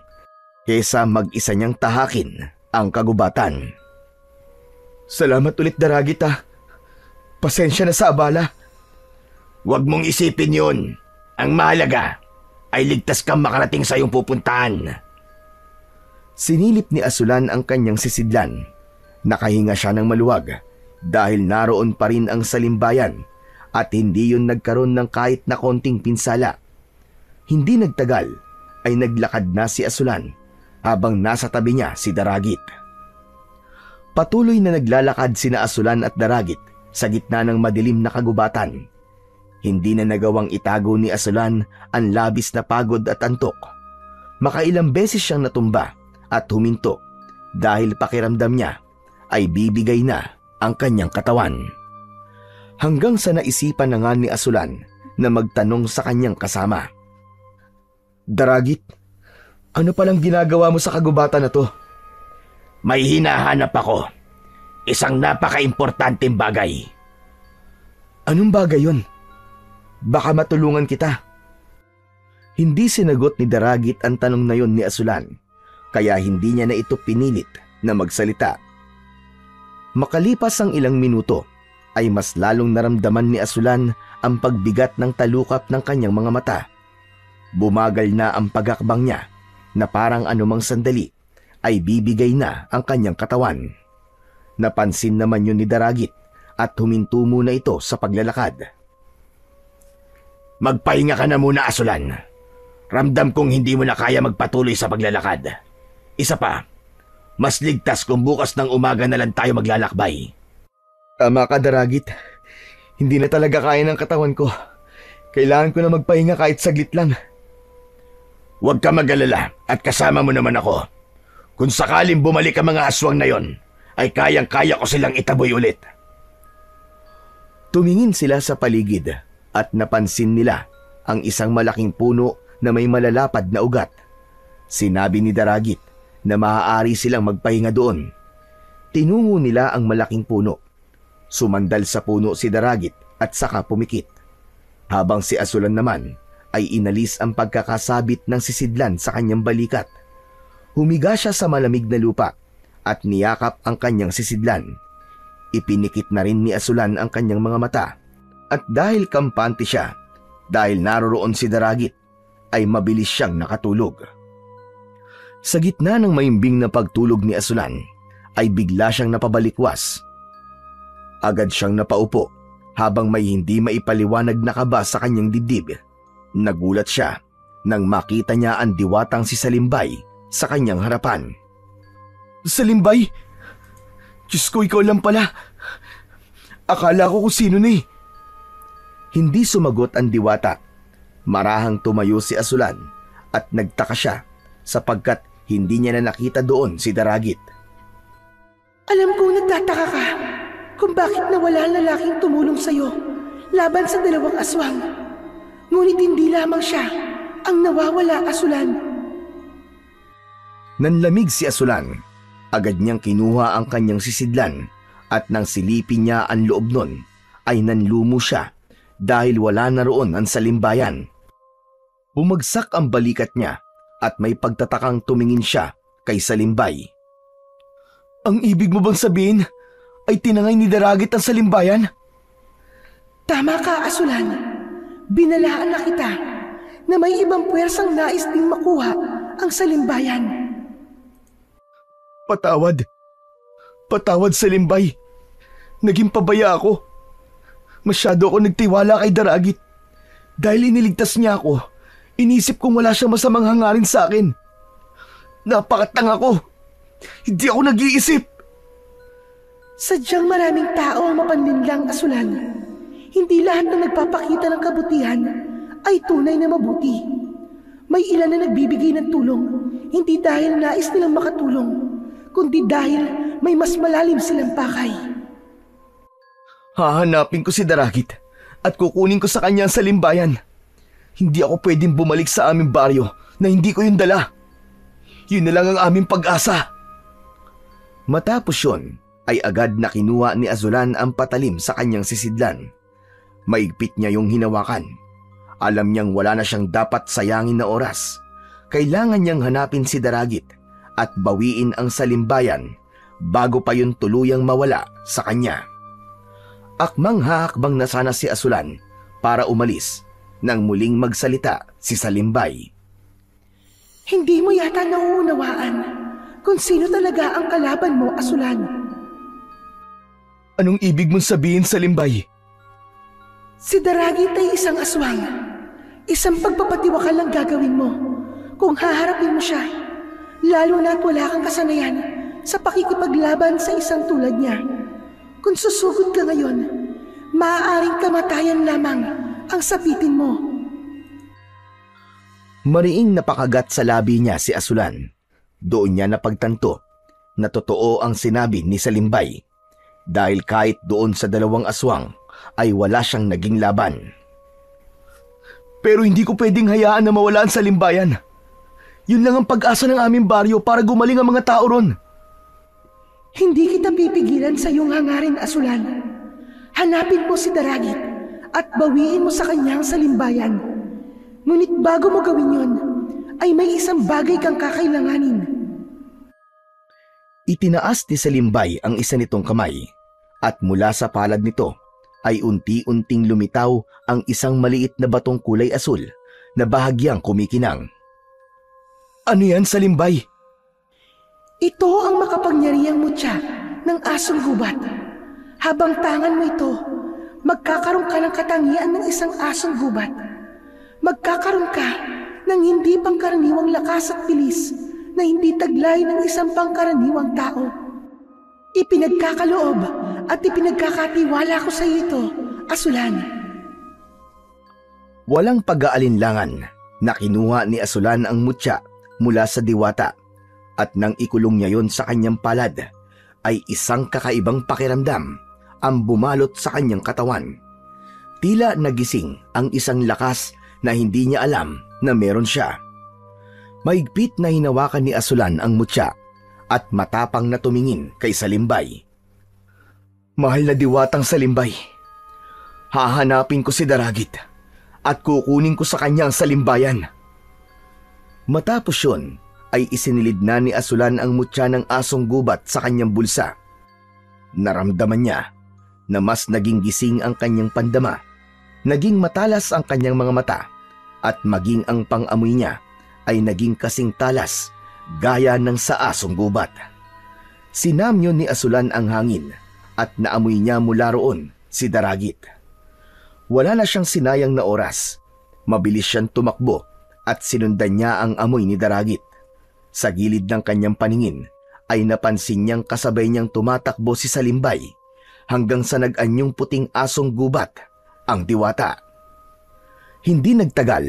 kesa mag-isa niyang tahakin ang kagubatan. Salamat ulit, Daragit ah. Pasensya na sa abala. Huwag mong isipin yun. Ang mahalaga ay ligtas kang makarating sa iyong pupuntahan. Sinilip ni Asulan ang kanyang sisidlan. Nakahinga siya ng maluwag dahil naroon pa rin ang salimbayan at hindi yun nagkaroon ng kahit na konting pinsala. Hindi nagtagal ay naglakad na si Asulan habang nasa tabi niya si Daragit. Patuloy na naglalakad sina Asulan at Daragit sa gitna ng madilim na kagubatan. Hindi na nagawang itago ni Asulan ang labis na pagod at antok. Makailang beses siyang natumba at huminto dahil pakiramdam niya ay bibigay na ang kanyang katawan. Hanggang sa naisipan na nga ni Asulan na magtanong sa kanyang kasama. Daragit, ano palang ginagawa mo sa kagubatan na to? May hinahanap ako. Isang napaka-importanteng bagay. Anong bagay yon? Baka matulungan kita. Hindi sinagot ni Daragit ang tanong na yon ni Asulan, kaya hindi niya na ito pinilit na magsalita. Makalipas ang ilang minuto, ay mas lalong naramdaman ni Asulan ang pagbigat ng talukap ng kanyang mga mata. Bumagal na ang pagakbang niya na parang anumang sandali ay bibigay na ang kanyang katawan. Napansin naman yun ni Daragit at huminto muna ito sa paglalakad. Magpahinga ka na muna, Asulan. Ramdam kong hindi mo na kaya magpatuloy sa paglalakad. Isa pa, mas ligtas kung bukas ng umaga na lang tayo maglalakbay. Tama ka, Daragit. Hindi na talaga kaya ng katawan ko. Kailangan ko na magpahinga kahit saglit lang. Huwag ka mag-alala at kasama mo naman ako. Kung sakaling bumalik ang mga aswang na yon, ay kayang-kaya ko silang itaboy ulit. Tumingin sila sa paligid at napansin nila ang isang malaking puno na may malalapad na ugat. Sinabi ni Daragit na maaari silang magpahinga doon. Tinungo nila ang malaking puno. Sumandal sa puno si Daragit at saka pumikit. Habang si Asulan naman ay inalis ang pagkakasabit ng sisidlan sa kanyang balikat. Humiga siya sa malamig na lupa at niyakap ang kanyang sisidlan. Ipinikit na rin ni Asulan ang kanyang mga mata at dahil kampante siya, dahil naroroon si Daragit, ay mabilis siyang nakatulog. Sa gitna ng maimbing na pagtulog ni Asulan, ay bigla siyang napabalikwas. Agad siyang napaupo habang may hindi maipaliwanag na kaba sa kanyang dibdib. Nagulat siya nang makita niya ang diwatang si Salimbay sa kanyang harapan. Salimbay? Diyos ko, ikaw lang pala. Akala ko kung sino na eh. Hindi sumagot ang diwata. Marahang tumayo si Asulan at nagtaka siya sapagkat hindi niya na nakita doon si Daragit. Alam kong nagtataka ka kung bakit nawala ang lalaking tumulong sa'yo laban sa dalawang aswang. Ngunit hindi lamang siya ang nawawala, Asulan. Nanlamig si Asulan. Agad niyang kinuha ang kanyang sisidlan at nang silipin niya ang loob nun ay nanlumo siya dahil wala na roon ang salimbayan. Bumagsak ang balikat niya at may pagtatakang tumingin siya kay Salimbay. Ang ibig mo bang sabihin ay tinangay ni Daragit ang salimbayan? Tama ka, Asulan. Binalaan na kita na may ibang puwersang nais ding makuha ang salimbayan. Patawad. Patawad, Salimbay. Naging pabaya ako. Masyado ako nagtiwala kay Daragit. Dahil iniligtas niya ako, inisip kong wala siyang masamang hangarin sa akin. Napakatanga ko. Hindi ako nag-iisip. Sadyang maraming tao ang mapanlinlang, Asulan. Hindi lahat na nagpapakita ng kabutihan ay tunay na mabuti. May ilan na nagbibigay ng tulong, hindi dahil nais nilang makatulong, kundi dahil may mas malalim silang pakay. Hahanapin ko si Daragit at kukunin ko sa kanya ang salimbayan. Hindi ako pwedeng bumalik sa aming baryo na hindi ko yung dala. Yun na lang ang aming pag-asa. Matapos yun, ay agad na kinuha ni Azulan ang patalim sa kanyang sisidlan. Maigpit niya yung hinawakan. Alam niyang wala na siyang dapat sayangin na oras. Kailangan niyang hanapin si Daragit at bawiin ang salimbayan bago pa yun tuluyang mawala sa kanya. Akmang-haakbang na sana si Azulan para umalis nang muling magsalita si Salimbay. Hindi mo yata nauunawaan kung sino talaga ang kalaban mo, Asulan. Anong ibig mong sabihin, Salimbay? Si Daragit ay isang aswang. Isang pagpapatiwakal lang gagawin mo kung haharapin mo siya. Lalo na't wala kang kasanayan sa pakikipaglaban sa isang tulad niya. Kung susugod ka ngayon, maaaring kamatayan lamang ang sapitin mo. Mariing napakagat sa labi niya si Azulan. Doon niya napagtanto na totoo ang sinabi ni Salimbay. Dahil kahit doon sa dalawang aswang ay wala siyang naging laban. Pero hindi ko pwedeng hayaan na mawala ang salimbayan. Yun lang ang pag-asa ng aming baryo para gumaling ang mga tao ron. Hindi kita pipigilan sa iyong hangarin, Asulan. Hanapin mo si Daragit at bawiin mo sa kanya ang salimbayan. Ngunit bago mo gawin yon, ay may isang bagay kang kakailanganin. Itinaas ni Salimbay ang isa nitong kamay at mula sa palad nito ay unti-unting lumitaw ang isang maliit na batong kulay asul na bahagyang kumikinang. Ano yan, Salimbay? Ito ang makapangyarihang mutya ng asong gubat. Habang tangan mo ito, magkakaroon ka ng katangian ng isang asong gubat. Magkakaroon ka ng hindi pangkaraniwang lakas at bilis na hindi taglay ng isang pangkaraniwang tao. Ipinagkakaloob at ipinagkakatiwala ko sa iyo ito, Asulan. Walang pag-aalinlangan na kinuha ni Azulan ang mutya mula sa diwata at nang ikulong niya yon sa kanyang palad ay isang kakaibang pakiramdam ang bumalot sa kanyang katawan. Tila nagising ang isang lakas na hindi niya alam na meron siya. Maigpit na hinawakan ni Azulan ang mutya at matapang na tumingin kay Salimbay. Mahal na diwatang Salimbay, hahanapin ko si Daragit at kukunin ko sa kanya ang salimbayan. Matapos yun ay isinilid na ni Azulan ang mutya ng asong gubat sa kanyang bulsa. Naramdaman niya na mas naging gising ang kanyang pandama, naging matalas ang kanyang mga mata at maging ang pang-amoy niya ay naging kasing talas gaya ng sa asong gubat. Sinamyo ni Azulan ang hangin at naamoy niya mula roon si Daragit. Wala na siyang sinayang na oras. Mabilis siyang tumakbo at sinundan niya ang amoy ni Daragit. Sa gilid ng kanyang paningin ay napansin niyang kasabay niyang tumatakbo si Salimbay hanggang sa nag-anyong puting asong gubat, ang diwata. Hindi nagtagal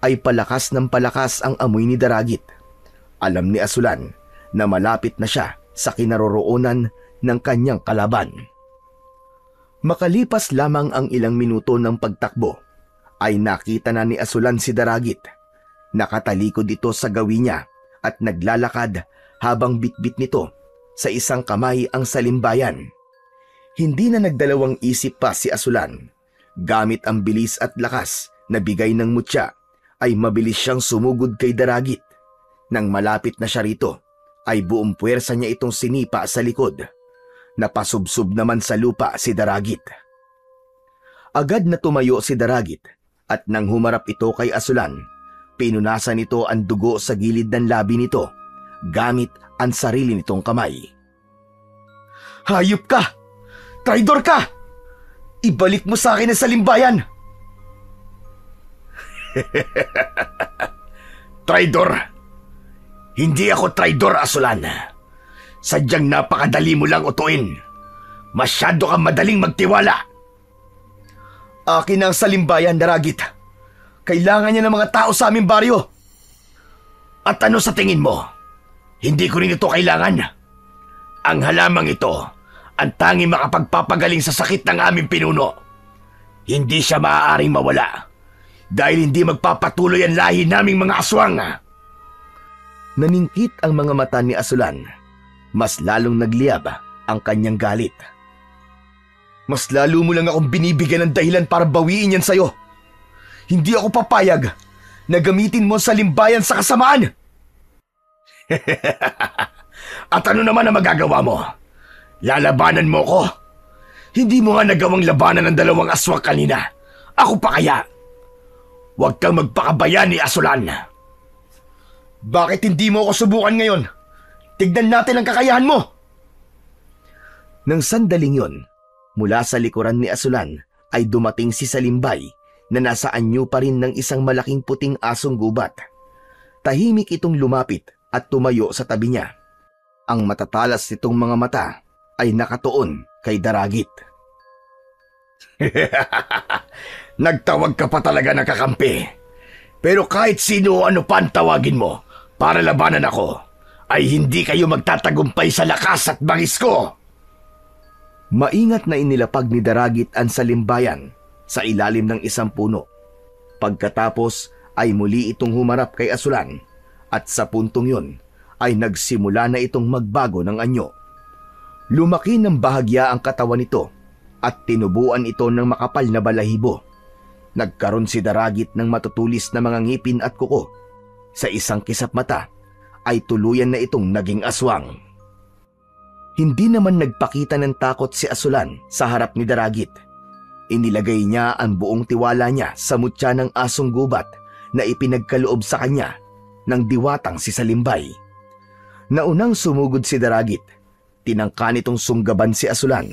ay palakas ng palakas ang amoy ni Daragit. Alam ni Azulan na malapit na siya sa kinaroroonan ng kanyang kalaban. Makalipas lamang ang ilang minuto ng pagtakbo, ay nakita na ni Azulan si Daragit. Nakatalikod ito sa gawi niya at naglalakad habang bitbit nito sa isang kamay ang salimbayan. Hindi na nagdalawang isip pa si Azulan. Gamit ang bilis at lakas na bigay ng mutya, ay mabilis siyang sumugod kay Daragit. Nang malapit na siya rito, ay buong puwersa niya itong sinipa sa likod. Napasubsob naman sa lupa si Daragit. Agad na tumayo si Daragit at nang humarap ito kay Azulan, pinunasan nito ang dugo sa gilid ng labi nito gamit ang sarili nitong kamay. Hayop ka! Traidor ka! Ibalik mo sa akin ang salimbayan! Traidor? Hindi ako traidor, Azulan. Sadyang napakadali mo lang utuin. Masyado kang madaling magtiwala. Akin ang salimbayan, Daragit. Kailangan niya ng mga tao sa aming baryo. At ano sa tingin mo? Hindi ko rin ito kailangan. Ang halamang ito, ang tanging makapagpapagaling sa sakit ng aming pinuno. Hindi siya maaaring mawala dahil hindi magpapatuloy ang lahi naming mga aswang. Naningkit ang mga mata ni Asulan. Mas lalong nagliyab ang kanyang galit. Mas lalo mo lang akong binibigyan ng dahilan para bawiin yan sa'yo. Hindi ako papayag na gamitin mo sa limbayan sa kasamaan. At ano naman ang magagawa mo? Lalabanan mo ko? Hindi mo nga nagawang labanan ng dalawang aswang kanina. Ako pa kaya? Huwag kang magpakabayan ni Asulan. Bakit hindi mo ako subukan ngayon? Tignan natin ang kakayahan mo. Nang sandaling yon, mula sa likuran ni Asulan ay dumating si Salimbay na nasa anyo pa rin ng isang malaking puting asong gubat. Tahimik itong lumapit at tumayo sa tabi niya. Ang matatalas nitong mga mata ay nakatuon kay Daragit. Nagtawag ka pa talaga ng kakampi. Pero kahit sino o ano pa ang tawagin mo para labanan ako, ay hindi kayo magtatagumpay sa lakas at bangis ko. Maingat na inilapag ni Daragit ang salimbayan sa ilalim ng isang puno. Pagkatapos ay muli itong humarap kay Asulan at sa puntong yon ay nagsimula na itong magbago ng anyo. Lumaki ng bahagya ang katawan nito at tinubuan ito ng makapal na balahibo. Nagkaroon si Daragit ng matutulis na mga ngipin at kuko. Sa isang kisap mata ay tuluyan na itong naging aswang. Hindi naman nagpakita ng takot si Asulan sa harap ni Daragit. Inilagay niya ang buong tiwala niya sa mutya ng asong gubat na ipinagkaloob sa kanya ng diwatang si Salimbay. Naunang sumugod si Daragit, tinangka nitong sunggaban si Asulan,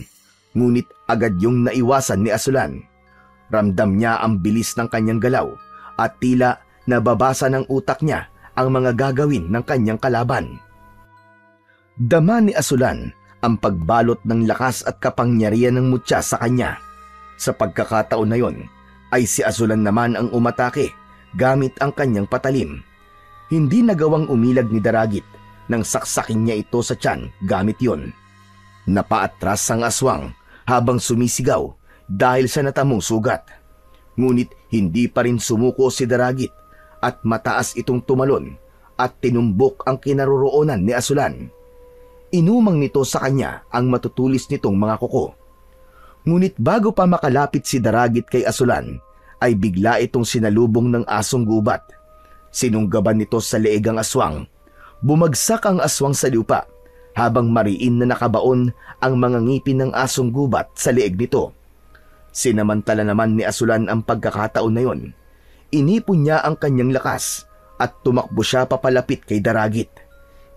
ngunit agad yung naiwasan ni Asulan. Ramdam niya ang bilis ng kanyang galaw at tila nababasa ng utak niya ang mga gagawin ng kanyang kalaban. Dama ni Asulan ang pagbalot ng lakas at kapangyarihan ng mutya sa kanya. Sa pagkakataon na yon, ay si Asulan naman ang umatake gamit ang kanyang patalim. Hindi nagawang umilag ni Daragit nang saksakin niya ito sa tiyan gamit yon. Napaatras ang aswang habang sumisigaw dahil sa natamong sugat. Ngunit hindi pa rin sumuko si Daragit at mataas itong tumalon at tinumbok ang kinaroroonan ni Asulan. Inumang nito sa kanya ang matutulis nitong mga kuko. Ngunit bago pa makalapit si Daragit kay Asulan, ay bigla itong sinalubong ng asong gubat. Sinunggaban nito sa leeg ang aswang. Bumagsak ang aswang sa lupa habang mariin na nakabaon ang mga ngipin ng asong gubat sa leeg nito. Sinamantala naman ni Asulan ang pagkakataon na yon. Inipon niya ang kanyang lakas at tumakbo siya papalapit kay Daragit.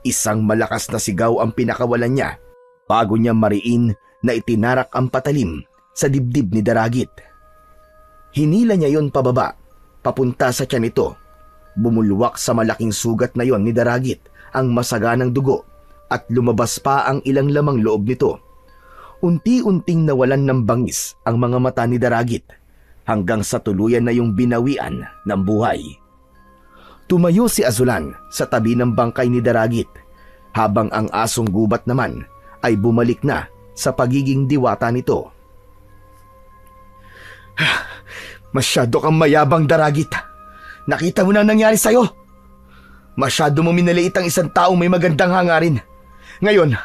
Isang malakas na sigaw ang pinakawalan niya bago niya mariin na itinarak ang patalim sa dibdib ni Daragit. Hinila niya yon pababa, papunta sa tiyan nito. Bumulwak sa malaking sugat na yon ni Daragit ang masaganang dugo at lumabas pa ang ilang lamang loob nito. Unti-unting nawalan ng bangis ang mga mata ni Daragit hanggang sa tuluyan na yung binawian ng buhay. Tumayo si Asulan sa tabi ng bangkay ni Daragit habang ang asong gubat naman ay bumalik na sa pagiging diwata nito. Masyado kang mayabang, Daragit. Nakita mo na ang nangyari sa'yo. Masyado mo minaliit ang isang taong may magandang hangarin. Ngayon,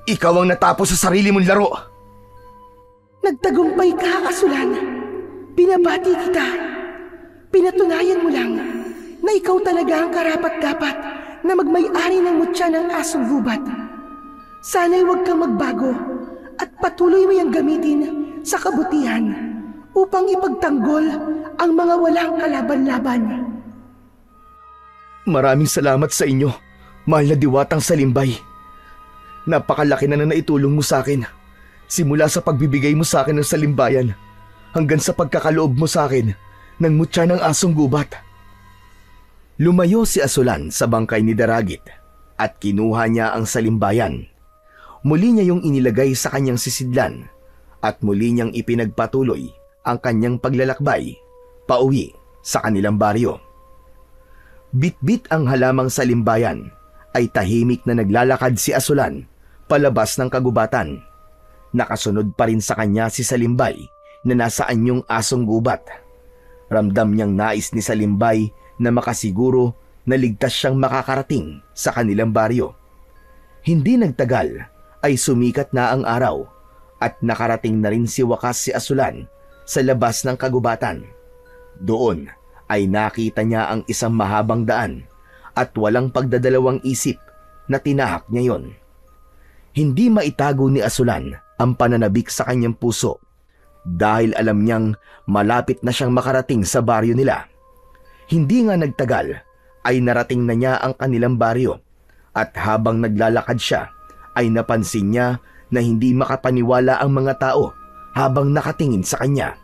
ikaw ang natapos sa sarili mong laro. Nagtagumpay ka, Asulan. Binabati kita. Pinatunayan mo lang na ikaw talaga ang karapat-dapat na magmay-ari ng mutya ng asong gubat. Sana'y huwag kang magbago at patuloy mo yung gamitin sa kabutihan upang ipagtanggol ang mga walang kalaban-laban. Maraming salamat sa inyo, mahal na diwatang Salimbay. Napakalaki na naitulong mo sa akin. Simula sa pagbibigay mo sa akin ng salimbayan hanggang sa pagkakaloob mo sa akin ng mutya ng asong gubat. Lumayo si Asulan sa bangkay ni Daragit at kinuha niya ang salimbayan. Muli niya yung inilagay sa kanyang sisidlan at muli niyang ipinagpatuloy ang kanyang paglalakbay pauwi sa kanilang baryo. Bitbit ang halamang salimbayan ay tahimik na naglalakad si Asulan palabas ng kagubatan. Nakasunod pa rin sa kanya si Salimbay na nasa anyong asong gubat. Ramdam niyang nais ni Salimbay na makasiguro na ligtas siyang makakarating sa kanilang baryo. Hindi nagtagal ay sumikat na ang araw at nakarating na rin si wakas si Asulan sa labas ng kagubatan. Doon ay nakita niya ang isang mahabang daan at walang pagdadalawang isip na tinahak niya yon. Hindi maitago ni Asulan ang pananabik sa kanyang puso dahil alam niyang malapit na siyang makarating sa baryo nila. Hindi nga nagtagal ay narating na niya ang kanilang baryo at habang naglalakad siya ay napansin niya na hindi makapaniwala ang mga tao habang nakatingin sa kanya.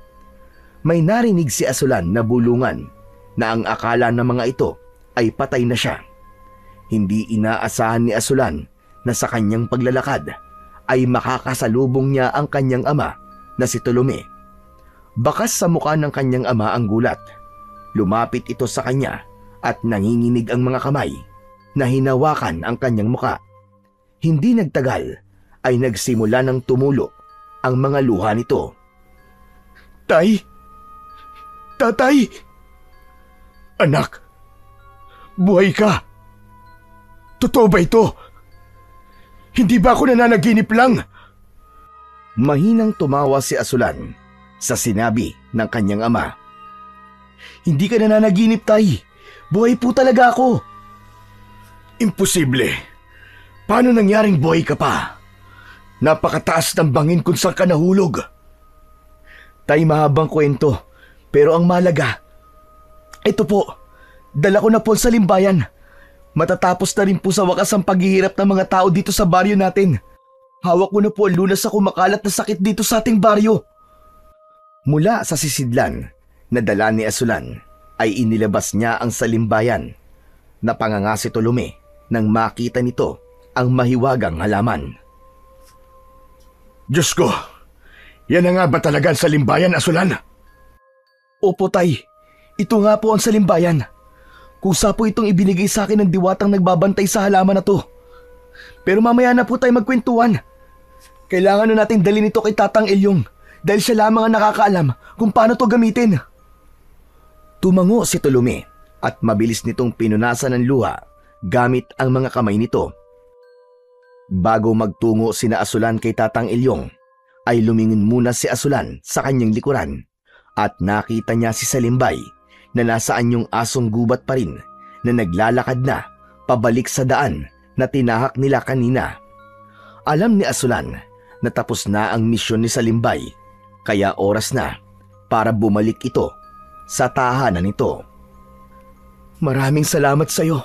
May narinig si Asulan na bulungan na ang akala ng mga ito ay patay na siya. Hindi inaasahan ni Asulan na sa kanyang paglalakad ay makakasalubong niya ang kanyang ama na si Tolome. Bakas sa mukha ng kanyang ama ang gulat. Lumapit ito sa kanya at nanginginig ang mga kamay na hinawakan ang kanyang muka. Hindi nagtagal ay nagsimula ng tumulo ang mga luha nito. Tay! Tatay! Anak! Buhay ka! Totoo ba ito? Hindi ba ako nananaginip lang? Mahinang tumawa si Asulan sa sinabi ng kanyang ama. Hindi ka nananaginip, Tay. Buhay po talaga ako. Imposible. Paano nangyaring buhay ka pa? Napakataas ng bangin kung saan ka nahulog. Tay, mahabang kwento. Pero ang malaga, ito po, dala ko na po sa limbayan. Matatapos na rin po sa wakas ang paghihirap ng mga tao dito sa baryo natin. Hawak ko na po ang lunas sa kumakalat na sakit dito sa ating baryo. Mula sa sisidlan na dala ni Asulan ay inilabas niya ang salimbayan. Napanganga si Tolome nang makita nito ang mahiwagang halaman. Diyos ko, yan na nga ba talaga ang salimbayan, Asulan? Opo, Tay. Ito nga po ang salimbayan. Kusa po itong ibinigay sa akin ng diwatang nagbabantay sa halaman na to. Pero mamaya na po tayo magkwentuhan. Kailangan na natin dalhin ito kay Tatang Elyong dahil siya lamang ang nakakaalam kung paano to gamitin. Tumango si Tolome at mabilis nitong pinunasan ng luha gamit ang mga kamay nito. Bago magtungo sina Asulan kay Tatang Elyong, ay lumingon muna si Asulan sa kanyang likuran at nakita niya si Salimbay na nasa anyong asong gubat pa rin na naglalakad na pabalik sa daan na tinahak nila kanina. Alam ni Asulan na tapos na ang misyon ni Salimbay kaya oras na para bumalik ito sa tahanan nito. Maraming salamat sa iyo,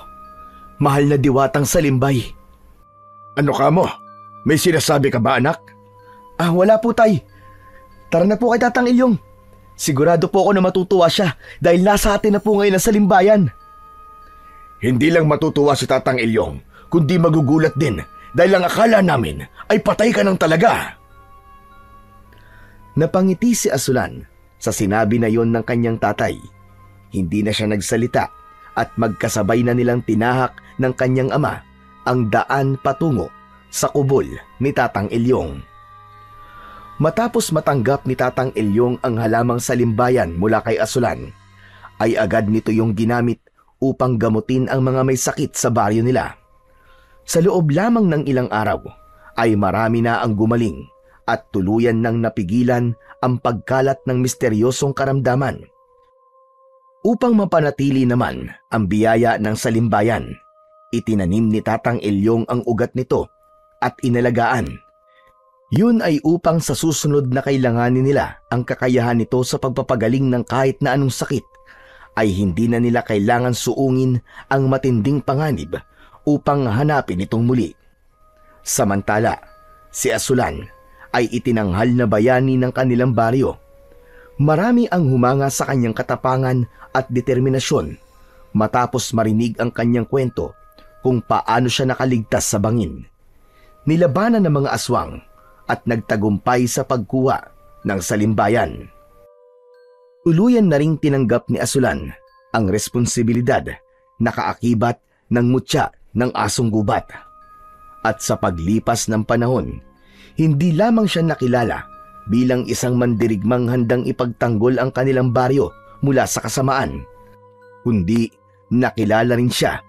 mahal na diwatang Salimbay. Ano ka mo? May sinasabi ka ba, anak? Wala po, Tay. Tara na po kay Tatang Elyong. Sigurado po ako na matutuwa siya dahil nasa atin na po ngayon ang salimbayan. Hindi lang matutuwa si Tatang Elyong, kundi magugulat din dahil ang akala namin ay patay ka nang talaga. Napangiti si Asulan sa sinabi na yon ng kanyang tatay. Hindi na siya nagsalita at magkasabay na nilang tinahak ng kanyang ama ang daan patungo sa kubol ni Tatang Elyong. Matapos matanggap ni Tatang Elyong ang halamang salimbayan mula kay Asulan, ay agad nito yung ginamit upang gamutin ang mga may sakit sa baryo nila. Sa loob lamang ng ilang araw ay marami na ang gumaling at tuluyan nang napigilan ang pagkalat ng misteryosong karamdaman. Upang mapanatili naman ang biyaya ng salimbayan, itinanim ni Tatang Elyong ang ugat nito at inalagaan. Yun ay upang sa susunod na kailanganin nila ang kakayahan nito sa pagpapagaling ng kahit na anong sakit, ay hindi na nila kailangan suungin ang matinding panganib upang hanapin itong muli. Samantala, si Asulan ay itinanghal na bayani ng kanilang baryo. Marami ang humanga sa kanyang katapangan at determinasyon matapos marinig ang kanyang kwento kung paano siya nakaligtas sa bangin. nilabanan ng mga aswang at nagtagumpay sa pagkuha ng salimbayan. Tuluyan na ring tinanggap ni Asulan ang responsibilidad na kaakibat ng mutya ng asong gubat. At sa paglipas ng panahon, hindi lamang siya nakilala bilang isang mandirigmang handang ipagtanggol ang kanilang baryo mula sa kasamaan, kundi nakilala rin siya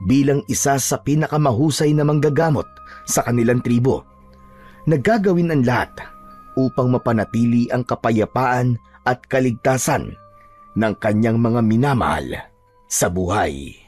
bilang isa sa pinakamahusay na manggagamot sa kanilang tribo. Nagagawin ang lahat upang mapanatili ang kapayapaan at kaligtasan ng kanyang mga minamahal sa buhay.